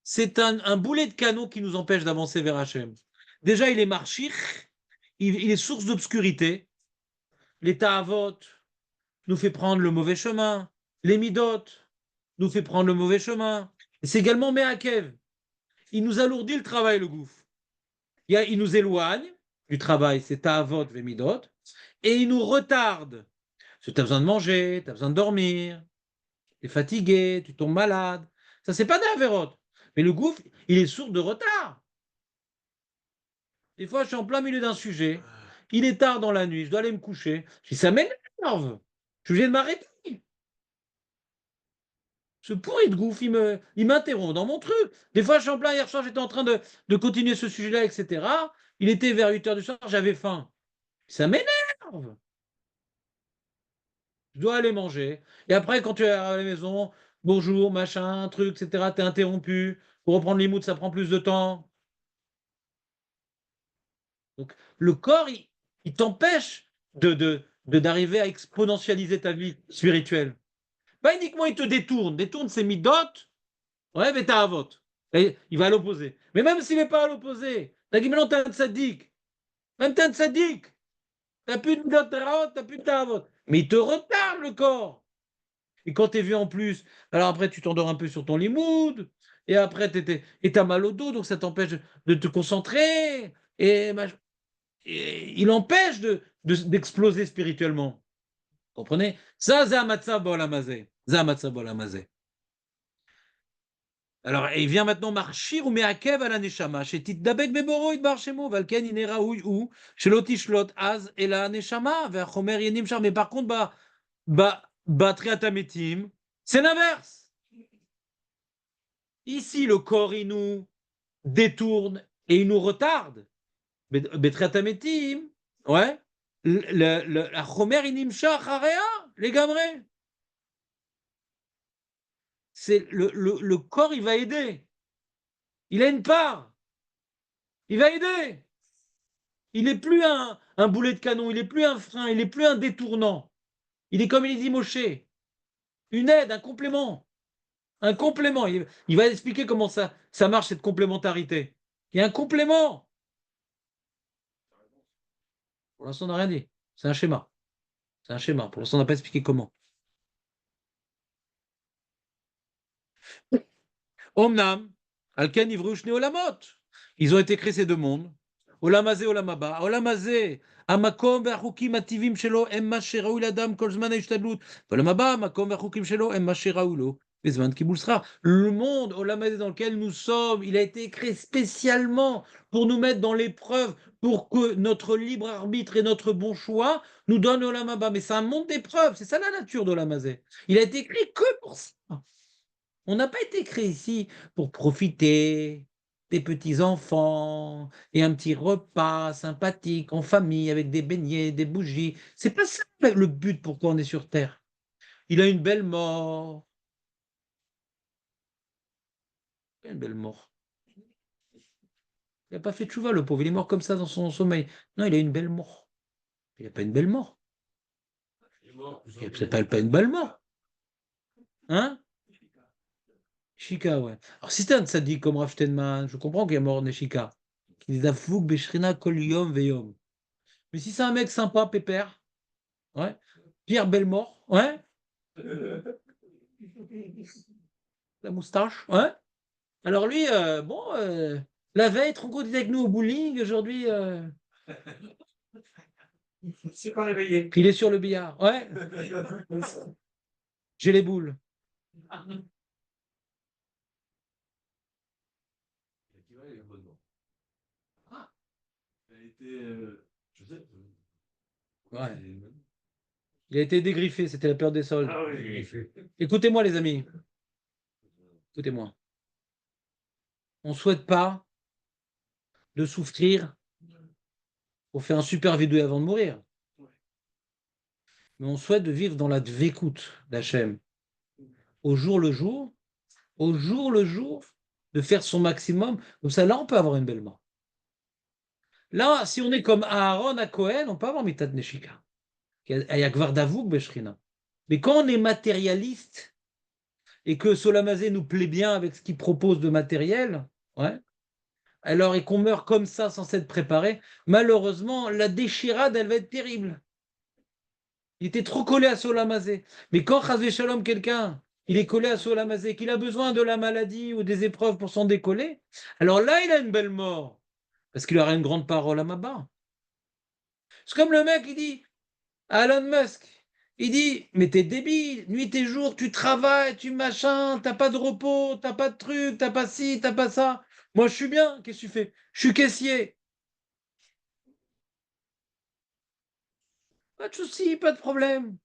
c'est un boulet de canon qui nous empêche d'avancer vers Hachem. Déjà, il est marchir, il est source d'obscurité. L'état avot nous fait prendre le mauvais chemin. Les midot nous fait prendre le mauvais chemin. Et c'est également me'akev. Il nous alourdit le travail, le gouffre. Il nous éloigne du travail, c'est ta'avot ve midot, et il nous retarde. Parce que tu as besoin de manger, tu as besoin de dormir, tu es fatigué, tu tombes malade. Ça, c'est pas d'Averot. Mais le gouffre, il est sourd de retard. Des fois, je suis en plein milieu d'un sujet, il est tard dans la nuit, je dois aller me coucher. Je dis, ça m'énerve. Je viens de m'arrêter. Ce pourri de gouffre, il m'interrompt dans mon truc. Des fois, je suis en plein, hier soir, j'étais en train de continuer ce sujet-là, etc. Il était vers 8 h du soir, j'avais faim. Ça m'énerve. Je dois aller manger. Et après, quand tu es à la maison, bonjour, machin, truc, etc., tu es interrompu. Pour reprendre les moods, ça prend plus de temps. Donc, le corps, il t'empêche d'arriver à exponentialiser ta vie spirituelle. Pas uniquement, il te détourne. Détourne, c'est midot, ouais, mais t'as avot. Et il va à l'opposé. Mais même s'il n'est pas à l'opposé, t'as dit, maintenant, t'es un tzaddik. Même t'es un tzaddik. T'as plus de midot, t'as plus de ta'avot. Mais il te retarde le corps. Et quand tu es vu en plus, alors après tu t'endors un peu sur ton limoud, et après tu as mal au dos, donc ça t'empêche de te concentrer, et il empêche d'exploser spirituellement. Vous comprenez? Ça, c'est un matzah b'olamazé. C'est un matzah b'olamazé. Alors, il vient maintenant marchir ou me'akev à la neshama, chez titdabek beboro idbar shemo, valken inera ou shelo tishlot az et la neshama, ve'achomer yenim shar. Mais par contre, Triatametim, c'est l'inverse. Ici, le corps, il nous détourne et il nous retarde. Betriatametim, ouais, la chomer inimsha charea, les gamrés. C'est le corps, il va aider. Il a une part. Il va aider. Il n'est plus un boulet de canon, il n'est plus un frein, il n'est plus un détournant. Il est comme il dit Moshe, une aide, un complément. Un complément. Il va expliquer comment ça marche, cette complémentarité. Il y a un complément. Pour l'instant, on n'a rien dit. C'est un schéma. C'est un schéma. Pour l'instant, on n'a pas expliqué comment. Omnam, Alken Ivrushne Olamot. Ils ont été créés ces deux mondes. Olamazé, Olamaba. Olamazé, Amakom ve'achukim ativim shelo, emma sheraou l'adam kol zman ha'ishtadlut. Olamaba, Amakom ve'achukim shelo, emma sheraou lo. Bezman Kiboul Srar. Le monde, Olam Hazé, dans lequel nous sommes, il a été créé spécialement pour nous mettre dans l'épreuve, pour que notre libre arbitre et notre bon choix nous donnent Olam Haba. Mais c'est un monde d'épreuves, c'est ça la nature d'Olam Hazé. Il a été créé que pour ça. On n'a pas été créé ici pour profiter des petits-enfants et un petit repas sympathique en famille avec des beignets, des bougies. C'est pas ça le but pourquoi on est sur Terre. Il a une belle mort. Il a une belle mort. Il n'a pas fait tchouva, le pauvre. Il est mort comme ça dans son sommeil. Non, il a une belle mort. Il n'a pas une belle mort. Il n'a peut-être pas une belle mort. Hein? Shika, ouais. Alors, si c'est un tzaddik comme Rav Steinman, je comprends qu'il est mort Neshika. Qui dit Dafouk Beshrina Kol Yom Veyom. Mais si c'est un mec sympa, pépère, ouais. Pierre Bellemort, ouais. La moustache, ouais. Alors lui, bon, la veille, trop content avec nous au bowling, aujourd'hui, C'est pas réveillé. il est sur le billard, ouais. J'ai les boules. Ouais. Il a été dégriffé, c'était la période des soldes. Ah oui. Écoutez-moi, les amis. Écoutez-moi. On ne souhaite pas de souffrir pour faire un super vidéo avant de mourir. Mais on souhaite de vivre dans la dvékout d'Hachem. Au jour le jour, de faire son maximum. Comme ça, là, on peut avoir une belle mort. Là, si on est comme Aaron à Cohen, on peut avoir Mitat Neshika. Ayakvar Davouk Beshrina. Mais quand on est matérialiste et que Solamazé nous plaît bien avec ce qu'il propose de matériel, ouais, alors et qu'on meurt comme ça sans s'être préparé, malheureusement, la déchirade, elle va être terrible. Il était trop collé à Solamazé. Mais quand Chazvé Shalom, quelqu'un, il est collé à Solamazé, qu'il a besoin de la maladie ou des épreuves pour s'en décoller, alors là, il a une belle mort. Parce qu'il aura une grande parole à Maba. C'est comme le mec, il dit à Elon Musk, il dit, mais t'es débile, nuit et jour, tu travailles, tu machin, t'as pas de repos, t'as pas de truc, t'as pas ci, t'as pas ça. Moi, je suis bien, qu'est-ce que tu fais? Je suis caissier. Pas de souci, pas de problème.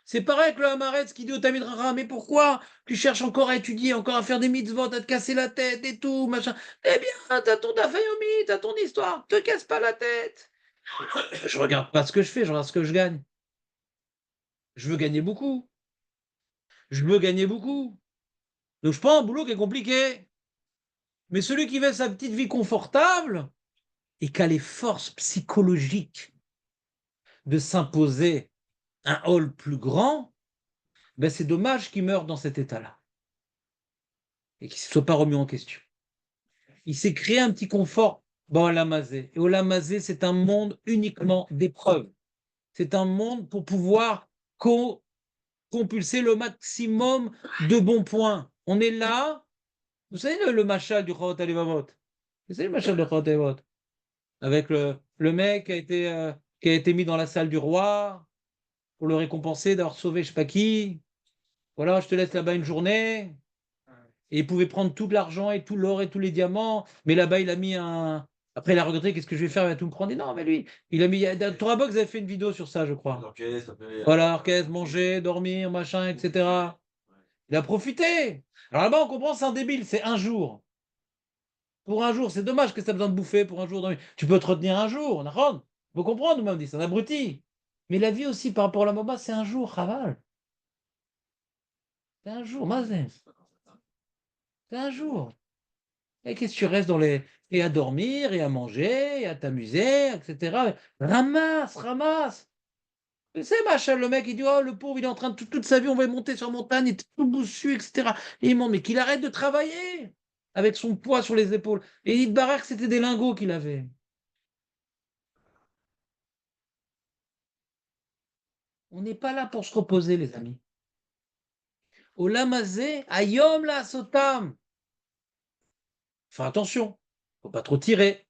C'est pareil que le Hamaretz qui dit au Tamid Rara, mais pourquoi tu cherches encore à étudier, encore à faire des mitzvot, à te casser la tête et tout, machin. Eh bien, t'as ton Dafayomi, t'as ton histoire, te casse pas la tête. Je regarde pas ce que je fais, je regarde ce que je gagne. Je veux gagner beaucoup. Je veux gagner beaucoup. Donc je prends un boulot qui est compliqué. Mais celui qui veut sa petite vie confortable et qui a les forces psychologiques de s'imposer un hall plus grand, ben c'est dommage qu'il meure dans cet état-là et qu'il ne soit pas remis en question. Il s'est créé un petit confort dans Olamazé. Et Olamazé, c'est un monde uniquement d'épreuves. C'est un monde pour pouvoir compulser le maximum de bons points. On est là. Vous savez le machal du Chorot Alevavot? Vous savez le machal du Chorot Alevavot? Avec le mec qui a été mis dans la salle du roi pour le récompenser d'avoir sauvé je sais pas qui. Voilà, je te laisse là-bas une journée. Et il pouvait prendre tout l'argent et tout l'or et tous les diamants. Mais là-bas, il a mis un. Après, il a regretté, qu'est-ce que je vais faire? Il va tout me prendre. Et non, mais lui, il a mis. Torah Box avait fait une vidéo sur ça, je crois. Voilà, orchestre, manger, dormir, machin, etc. Il a profité. Alors là-bas, on comprend, c'est un débile, c'est un jour. Pour un jour, c'est dommage que ça ait besoin de bouffer pour un jour. Tu peux te retenir un jour, on a. Vous comprenez, nous dit, c'est un abruti. Mais la vie aussi, par rapport à la Mama, c'est un jour, Raval. C'est un jour, Mazen. C'est un jour. Et qu'est-ce que tu restes dans les. Et à dormir, et à manger, et à t'amuser, etc. Ramasse, ramasse. Tu sais, machin, le mec, il dit, oh, le pauvre, il est en train de toute sa vie, on va monter sur montagne, il est tout boussu, etc. Et il demande, mais qu'il arrête de travailler avec son poids sur les épaules. Et il te que c'était des lingots qu'il avait. On n'est pas là pour se reposer, les amis. Olamazé, ayom la sotam. Faire attention, faut pas trop tirer.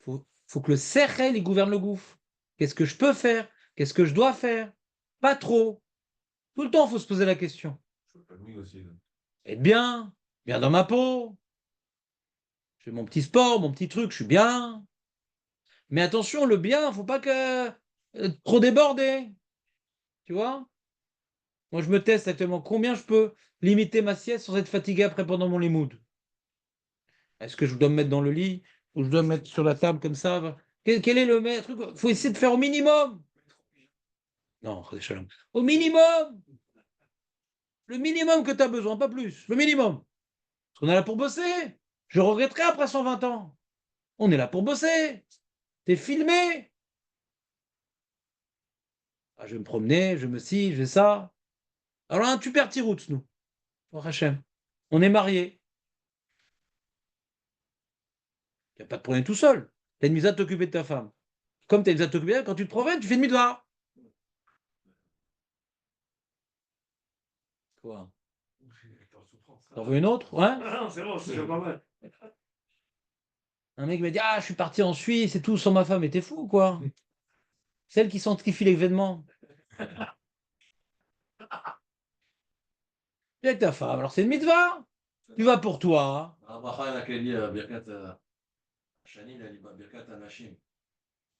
Faut que le sechel, il gouverne le gouffre. Qu'est-ce que je peux faire? Qu'est-ce que je dois faire? Pas trop. Tout le temps, il faut se poser la question. Pas de nuit aussi. Là. Être bien, bien dans ma peau. Je fais mon petit sport, mon petit truc, je suis bien. Mais attention, le bien, faut pas que trop déborder. Tu vois? Moi, je me teste actuellement combien je peux limiter ma sieste sans être fatigué après pendant mon limoud. Est-ce que je dois me mettre dans le lit ou je dois me mettre sur la table comme ça? Quel est le truc? Il faut essayer de faire au minimum. Non, Shalom. Au minimum. Le minimum que tu as besoin, pas plus. Le minimum. Parce qu'on est là pour bosser. Je regretterai après 120 ans. On est là pour bosser. T'es filmé. Ah, je vais me promener, je me ci, je fais ça. Alors, un super petit route, nous. Au Hachem. On est mariés. Il n'y a pas de problème tout seul. Tu as une mise à t'occuper de ta femme. Comme tu as une mise à t'occuper, quand tu te promènes, tu fais demi-devoir. Quoi? T'en veux une autre? Ouais? Ah non, c'est bon, c'est déjà pas mal. Un mec m'a dit, ah, je suis parti en Suisse et tout sans ma femme. Mais t'es fou ou quoi? Celle qui sanctifie l'événement. Tu es avec ta femme. Alors c'est une mitzvah. Tu vas pour toi. הברכה אלא כן יהיה ברכת השנים, ברכת הנשים.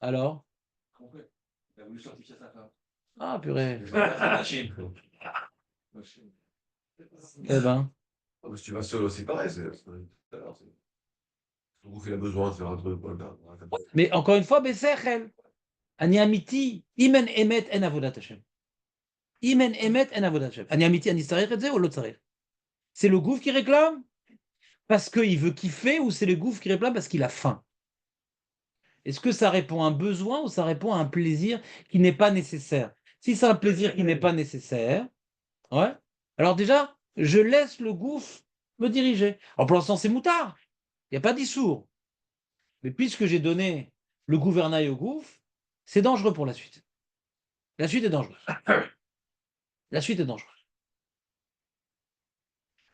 Alors? Compris. Il a voulu certifier sa femme. Ah, purée. ברכת הנשים. Eh ben. Ah, mais si tu vas seul aussi, pareil. Tout à l'heure, le groupe, il a besoin de faire un truc. Voilà. Mais encore une fois, Bessechel. Ani amiti, imen emet en avodat Hashem. Imen emet en avodat Hashem. Ani amiti, ani tzarech et ze ou l'autre tzarech. C'est le gouffre qui réclame parce qu'il veut kiffer ou c'est le gouffre qui réclame parce qu'il a faim? Est-ce que ça répond à un besoin ou ça répond à un plaisir qui n'est pas nécessaire? Si c'est un plaisir qui n'est pas nécessaire, ouais, alors déjà, je laisse le gouffre me diriger. Alors pour l'instant, c'est moutard. Il n'y a pas d'issour. Mais puisque j'ai donné le gouvernail au gouffre, c'est dangereux pour la suite. La suite est dangereuse. La suite est dangereuse.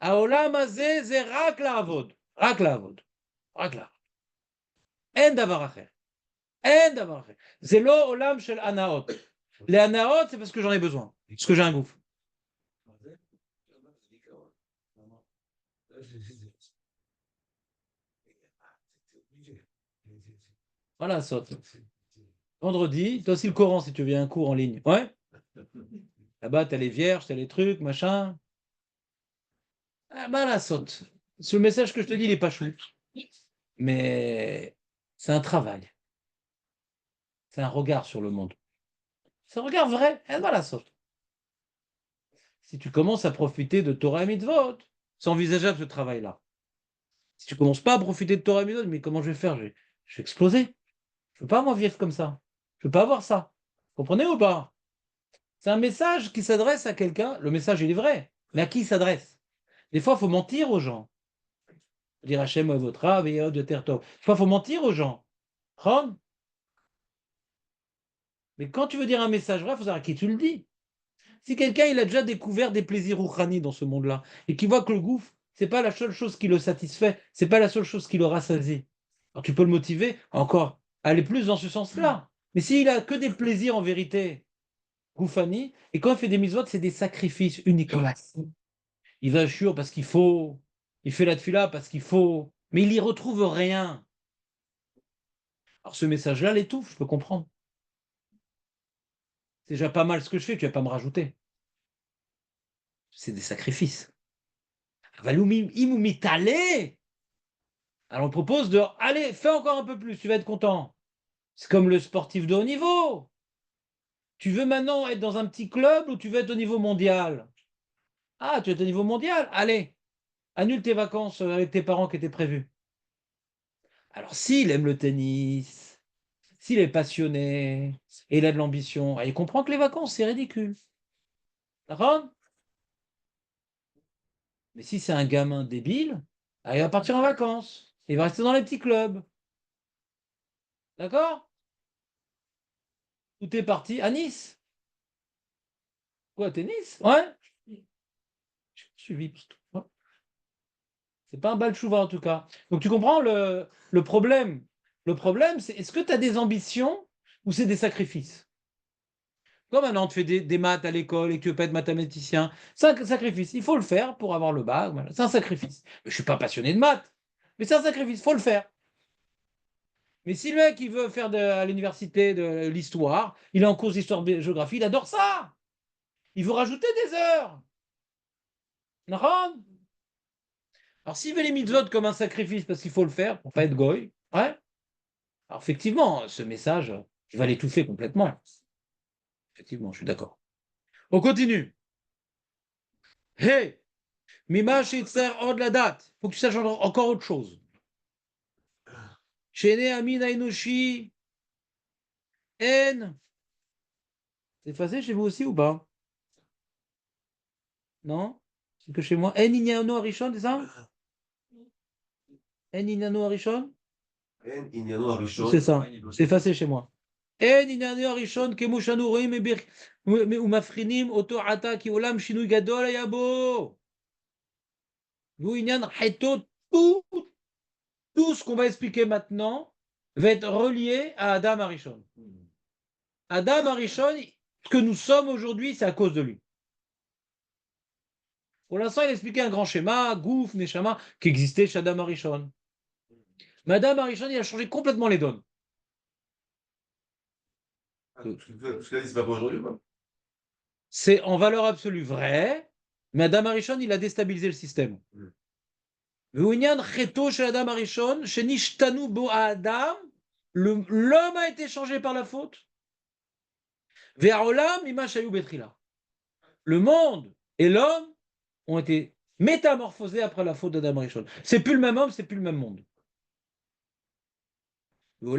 העולם הזה זה רק לעבוד, רק לעבוד, רק לעבוד. אין דבר אחר. אין דבר אחר. זה לא עולם של הנאות. להנאות, c'est parce que j'en ai besoin, parce que j'ai un gouffre. Voilà, saute. Vendredi, toi aussi le Coran si tu veux un cours en ligne. Ouais. Là-bas, t'as les vierges, t'as les trucs, machin. Ah bah là, saute. Ce message que je te dis, il n'est pas chou. Mais c'est un travail. C'est un regard sur le monde. C'est un regard vrai. Et voilà, saute. Si tu commences à profiter de Torah et Mitzvot, c'est envisageable ce travail-là. Si tu commences pas à profiter de Torah et Mitzvot, mais comment je vais faire? Je vais exploser. Je ne veux pas moi vivre comme ça. Je ne veux pas avoir ça. Vous comprenez ou pas? C'est un message qui s'adresse à quelqu'un. Le message, il est vrai. Mais à qui il s'adresse? Des fois, il faut mentir aux gens. Dire Hachem votre ave et de terre. Des fois, il faut mentir aux gens. Ron. Mais quand tu veux dire un message vrai, il faut savoir à qui tu le dis. Si quelqu'un il a déjà découvert des plaisirs rouchani dans ce monde-là et qu'il voit que le gouffre, c'est pas la seule chose qui le satisfait, c'est pas la seule chose qui le rassasie. Alors tu peux le motiver encore à aller plus dans ce sens-là. Mais s'il a que des plaisirs en vérité, Goufani, et quand il fait des mitzvot, c'est des sacrifices uniquement. Il va chier parce qu'il faut, il fait la tefila parce qu'il faut, mais il n'y retrouve rien. Alors ce message-là l'étouffe, je peux comprendre. C'est déjà pas mal ce que je fais, tu vas pas me rajouter. C'est des sacrifices. Alors on propose de, allez, fais encore un peu plus, tu vas être content. C'est comme le sportif de haut niveau. Tu veux maintenant être dans un petit club ou tu veux être au niveau mondial? Ah, tu veux être au niveau mondial? Allez, annule tes vacances avec tes parents qui étaient prévus. Alors s'il aime le tennis, s'il est passionné et il a de l'ambition, il comprend que les vacances, c'est ridicule. D'accord? Mais si c'est un gamin débile, il va partir en vacances. Il va rester dans les petits clubs. D'accord? Où t'es parti? À Nice? Quoi, tennis? Ouais? J'ai suivi. Ouais. C'est pas un bal chouva en tout cas. Donc tu comprends le problème. Le problème, c'est est-ce que tu as des ambitions ou c'est des sacrifices? Comme maintenant, tu fais des maths à l'école et que tu veux pas être mathématicien. C'est un sacrifice. Il faut le faire pour avoir le bac. Voilà. C'est un sacrifice. Je ne suis pas passionné de maths, mais c'est un sacrifice. Il faut le faire. Mais si le mec, il veut faire à l'université de l'histoire, il est en cours d'histoire-géographie, il adore ça. Il veut rajouter des heures. D'accord. Alors, s'il veut les mitzvot comme un sacrifice parce qu'il faut le faire pour pas être goy, ouais. Alors, effectivement, ce message, je vais l'étouffer complètement. Effectivement, je suis d'accord. On continue. Hey, Mima Shitzer hors de la date. Faut que tu saches encore autre chose. Shene Amin Ainoshi En. C'est effacé chez vous aussi ou pas? Non? C'est que chez moi. En Inyano Arishon, c'est ça? En Inyano Arishon? אין עניינו הראשון. C'est ça. C'est effacé chez moi. En Inyano Arishon, Kemo Shanu Roim Umafrinim, Oto Ata, Ki Olam Shinui Gadol Ayabo. Vous, Inyan, Heto, tout ce qu'on va expliquer maintenant va être relié à Adam Arishon. Adam Arishon, ce que nous sommes aujourd'hui, c'est à cause de lui. Pour l'instant, il a expliqué un grand schéma, Gouf, Neshama, qui existait chez Adam Arishon. Mais Adam Arishon, il a changé complètement les donnes. Parce que là, c'est pas pour aujourd'hui, quoi. C'est en valeur absolue vrai, mais Adam Arishon, il a déstabilisé le système. L'homme a été changé par la faute. Le monde et l'homme ont été métamorphosés après la faute d'Adam Arishon. C'est plus le même homme, c'est plus le même monde. Il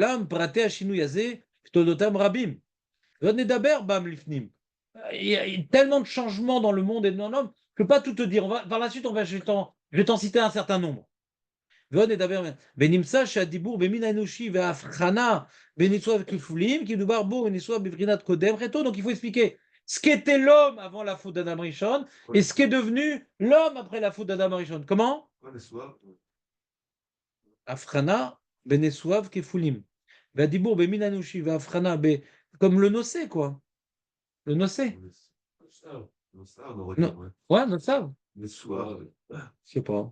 y a tellement de changements dans le monde et dans l'homme, je ne peux pas tout te dire. Par la suite, je vais t'en citer un certain nombre. Donc il faut expliquer ce qu'était l'homme avant la faute d'Adam Rishon et ce qu'est devenu l'homme après la faute d'Adam Rishon. Comment? Afrana, Benesuav, Kefulim. Vadibour, Beminanushi, Afrana, comme le nocé, quoi. Le nocé. Non. Ouais, le savent. Je sais pas.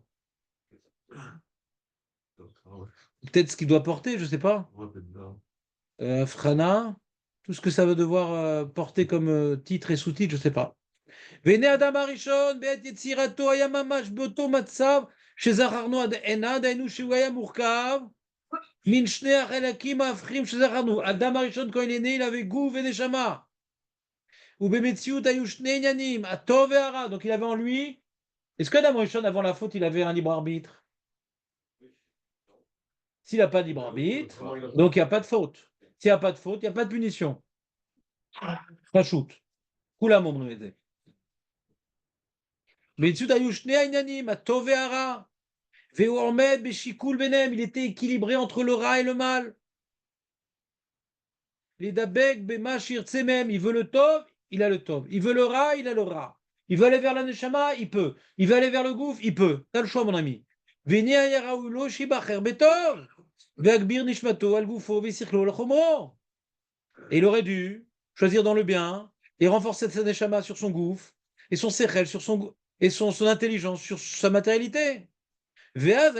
Peut-être ce qu'il doit porter, je sais pas. Afrana, tout ce que ça va devoir porter comme titre et sous-titre, je sais pas. Vene Adam Arishon, Be'et Yetzirato, Ayamamash, Boto Matsav, Shezararno ad Enad, Ainu Shiwaya Murkav, Min Shnei Achelakim Afrim, Shezararno. Adam Arishon, quand il est né, il avait Gouv et Neshama. Ou Bemetziut, Ayu Shnei Nyanim, Atov et Ara. Donc il avait en lui. Est-ce qu'Adam Arishon, avant la faute, il avait un libre arbitre? S'il n'a pas de libre arbitre, donc il n'y a pas de faute. S'il n'y a pas de faute, il n'y a pas de punition. Pas shoot. Koulam omrim et ze. Il était équilibré entre le rat et le mal. Il veut le tov, il a le tov. Il veut le rat, il a le rat. Il veut aller vers la neshama, il peut. Il veut aller vers le gouffre, il peut. T'as le choix, mon ami. Et il aurait dû choisir dans le bien et renforcer sa neshama sur son gouffre et son sechel sur et son intelligence sur sa matérialité. Voilà,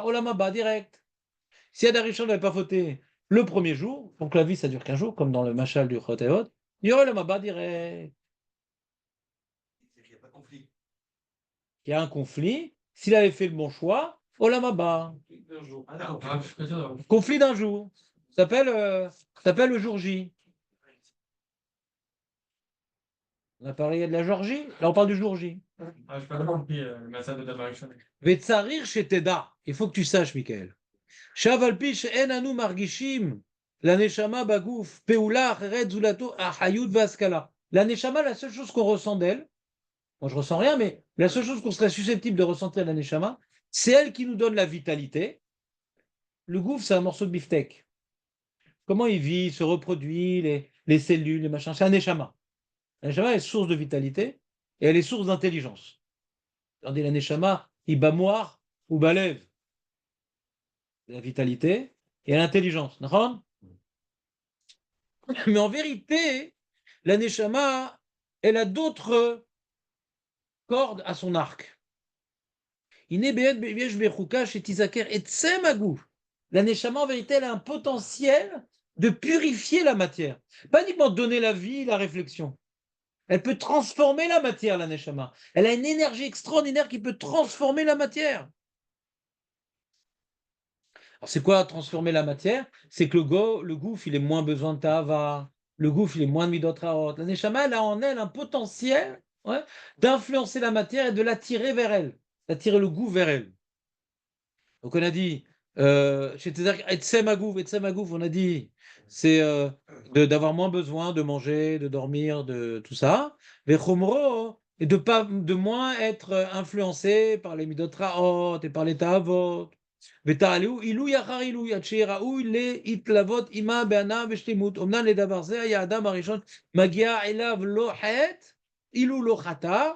olamaba direct. Si Adam Rishon n'avait pas fauté le premier jour, donc la vie ça dure qu'un jour, comme dans le machal du Chotéot, il y aurait olamaba direct. Il n'y a pas de conflit. Il y a un conflit. S'il avait fait le bon choix, olamaba. Conflit d'un jour. Ça s'appelle le jour J. On a parlé de la Georgie, là on parle du jour J. Ah, je n'ai pas compris le massacre de Adam Arishon. Vetsarir chez Teda. Il faut que tu saches, Michael. Shavalpi she'en anu margishim. La neshama bagouf. Peula acheret zulato ahayut vaskala. La neshama, la seule chose qu'on ressent d'elle, moi je ressens rien, mais la seule chose qu'on serait susceptible de ressentir de la neshama, c'est elle qui nous donne la vitalité. Le gouffre, c'est un morceau de beefsteak. Comment il vit, il se reproduit, les cellules, les machins, c'est un neshama. La neshama est source de vitalité et elle est source d'intelligence. Regardez, la neshama, il bamoir ou balève. La vitalité et l'intelligence. Mais en vérité, la Neshama, elle a d'autres cordes à son arc. La Neshama, en vérité, elle a un potentiel de purifier la matière. Pas uniquement donner la vie, la réflexion. Elle peut transformer la matière, la Neshama. Elle a une énergie extraordinaire qui peut transformer la matière. Alors, c'est quoi transformer la matière? C'est que le gouffre, il est moins besoin de Tahava. Le gouffre, il est moins de Midot Raot. La Neshama, elle a en elle un potentiel, ouais, d'influencer la matière et de l'attirer vers elle. D'attirer le gouffre vers elle. Donc, on a dit, Etsem Agouf, on a dit, c'est d'avoir moins besoin de manger, de dormir, de tout ça. Vechomro, et de moins être influencé par les Midot Raot et par les Tahavot. ותעלו עילוי אחר עילוי עד שיהיה ראוי להתלוות עמה בהנאה ושלמות. אמנם לדבר זה היה האדם הראשון מגיע אליו לא חטא, אילו לא חטא,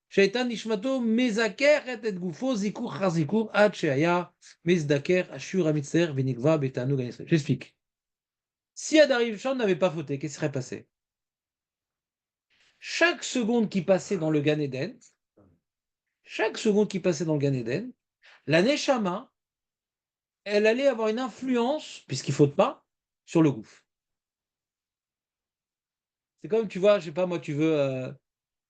שהייתה נשמתו מזככת את גופו זיכוך אחר זיכוך עד שהיה מזדכך אשור המצטער ונקבע בתענוג הנצחי. J'explique. Si Adam Rishon n'avait pas fauté, qu'est-ce qui serait passé? Chaque seconde qui passait dans le Gan Eden, la Neshama, elle allait avoir une influence, puisqu'il ne faute pas, sur le gouffre. C'est comme, tu vois, je sais pas, moi, tu veux...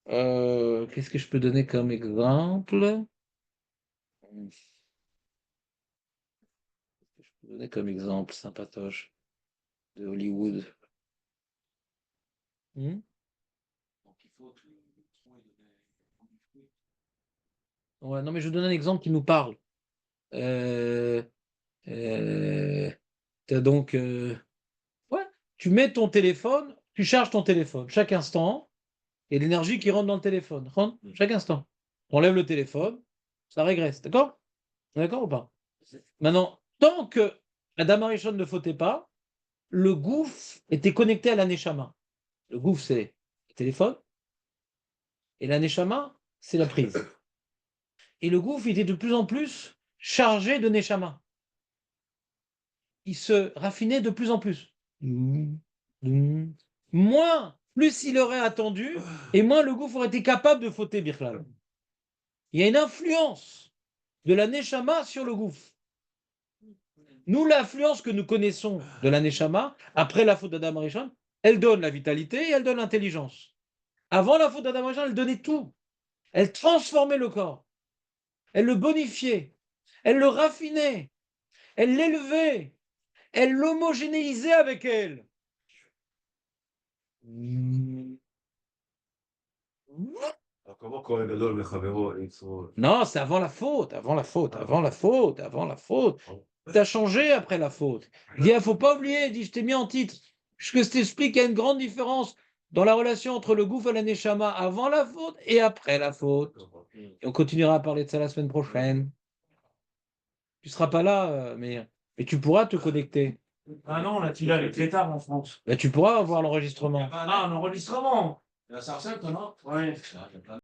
qu'est-ce que je peux donner comme exemple? Qu'est-ce que je peux donner comme exemple, sympatoche, de Hollywood? Hmm. Ouais, non, mais je donne un exemple qui nous parle. T'as donc... ouais, tu mets ton téléphone, tu charges ton téléphone. Chaque instant, il y a de l'énergie qui rentre dans le téléphone. Rentre chaque instant. On enlève le téléphone, ça régresse. D'accord? D'accord ou pas? Maintenant, tant que Adam Arishon ne fautait pas, le gouffre était connecté à la Neshama. Le gouffre, c'est le téléphone. Et la Neshama, c'est la prise. Et le gouffre était de plus en plus chargé de Neshama. Il se raffinait de plus en plus. Moins, plus il aurait attendu, et moins le gouffre aurait été capable de fauter Birklal. Il y a une influence de la Neshama sur le gouffre. Nous, l'influence que nous connaissons de la Neshama, après la faute d'Adam Arishon, elle donne la vitalité et elle donne l'intelligence. Avant la faute d'Adam Arishon, elle donnait tout. Elle transformait le corps. Elle le bonifiait. Elle le raffinait. Elle l'élevait. Elle l'homogénéisait avec elle. Alors, comment Kohen Gadol Mechavero et Yitzro? Non, c'est avant la faute, avant la faute, avant la faute, avant la faute. Tu as changé après la faute. Il dit, il ne faut pas oublier, il dit, je t'ai mis en titre. Puisque je t'explique qu'il y a une grande différence dans la relation entre le gouffre et la neshama avant la faute et après la faute. Et on continuera à parler de ça la semaine prochaine. Tu ne seras pas là, mais tu pourras te connecter. Ah non, là, tu l'as, il est très tard en France. Tu pourras avoir l'enregistrement. Ah, un enregistrement. La Sarcelle, non? Ouais.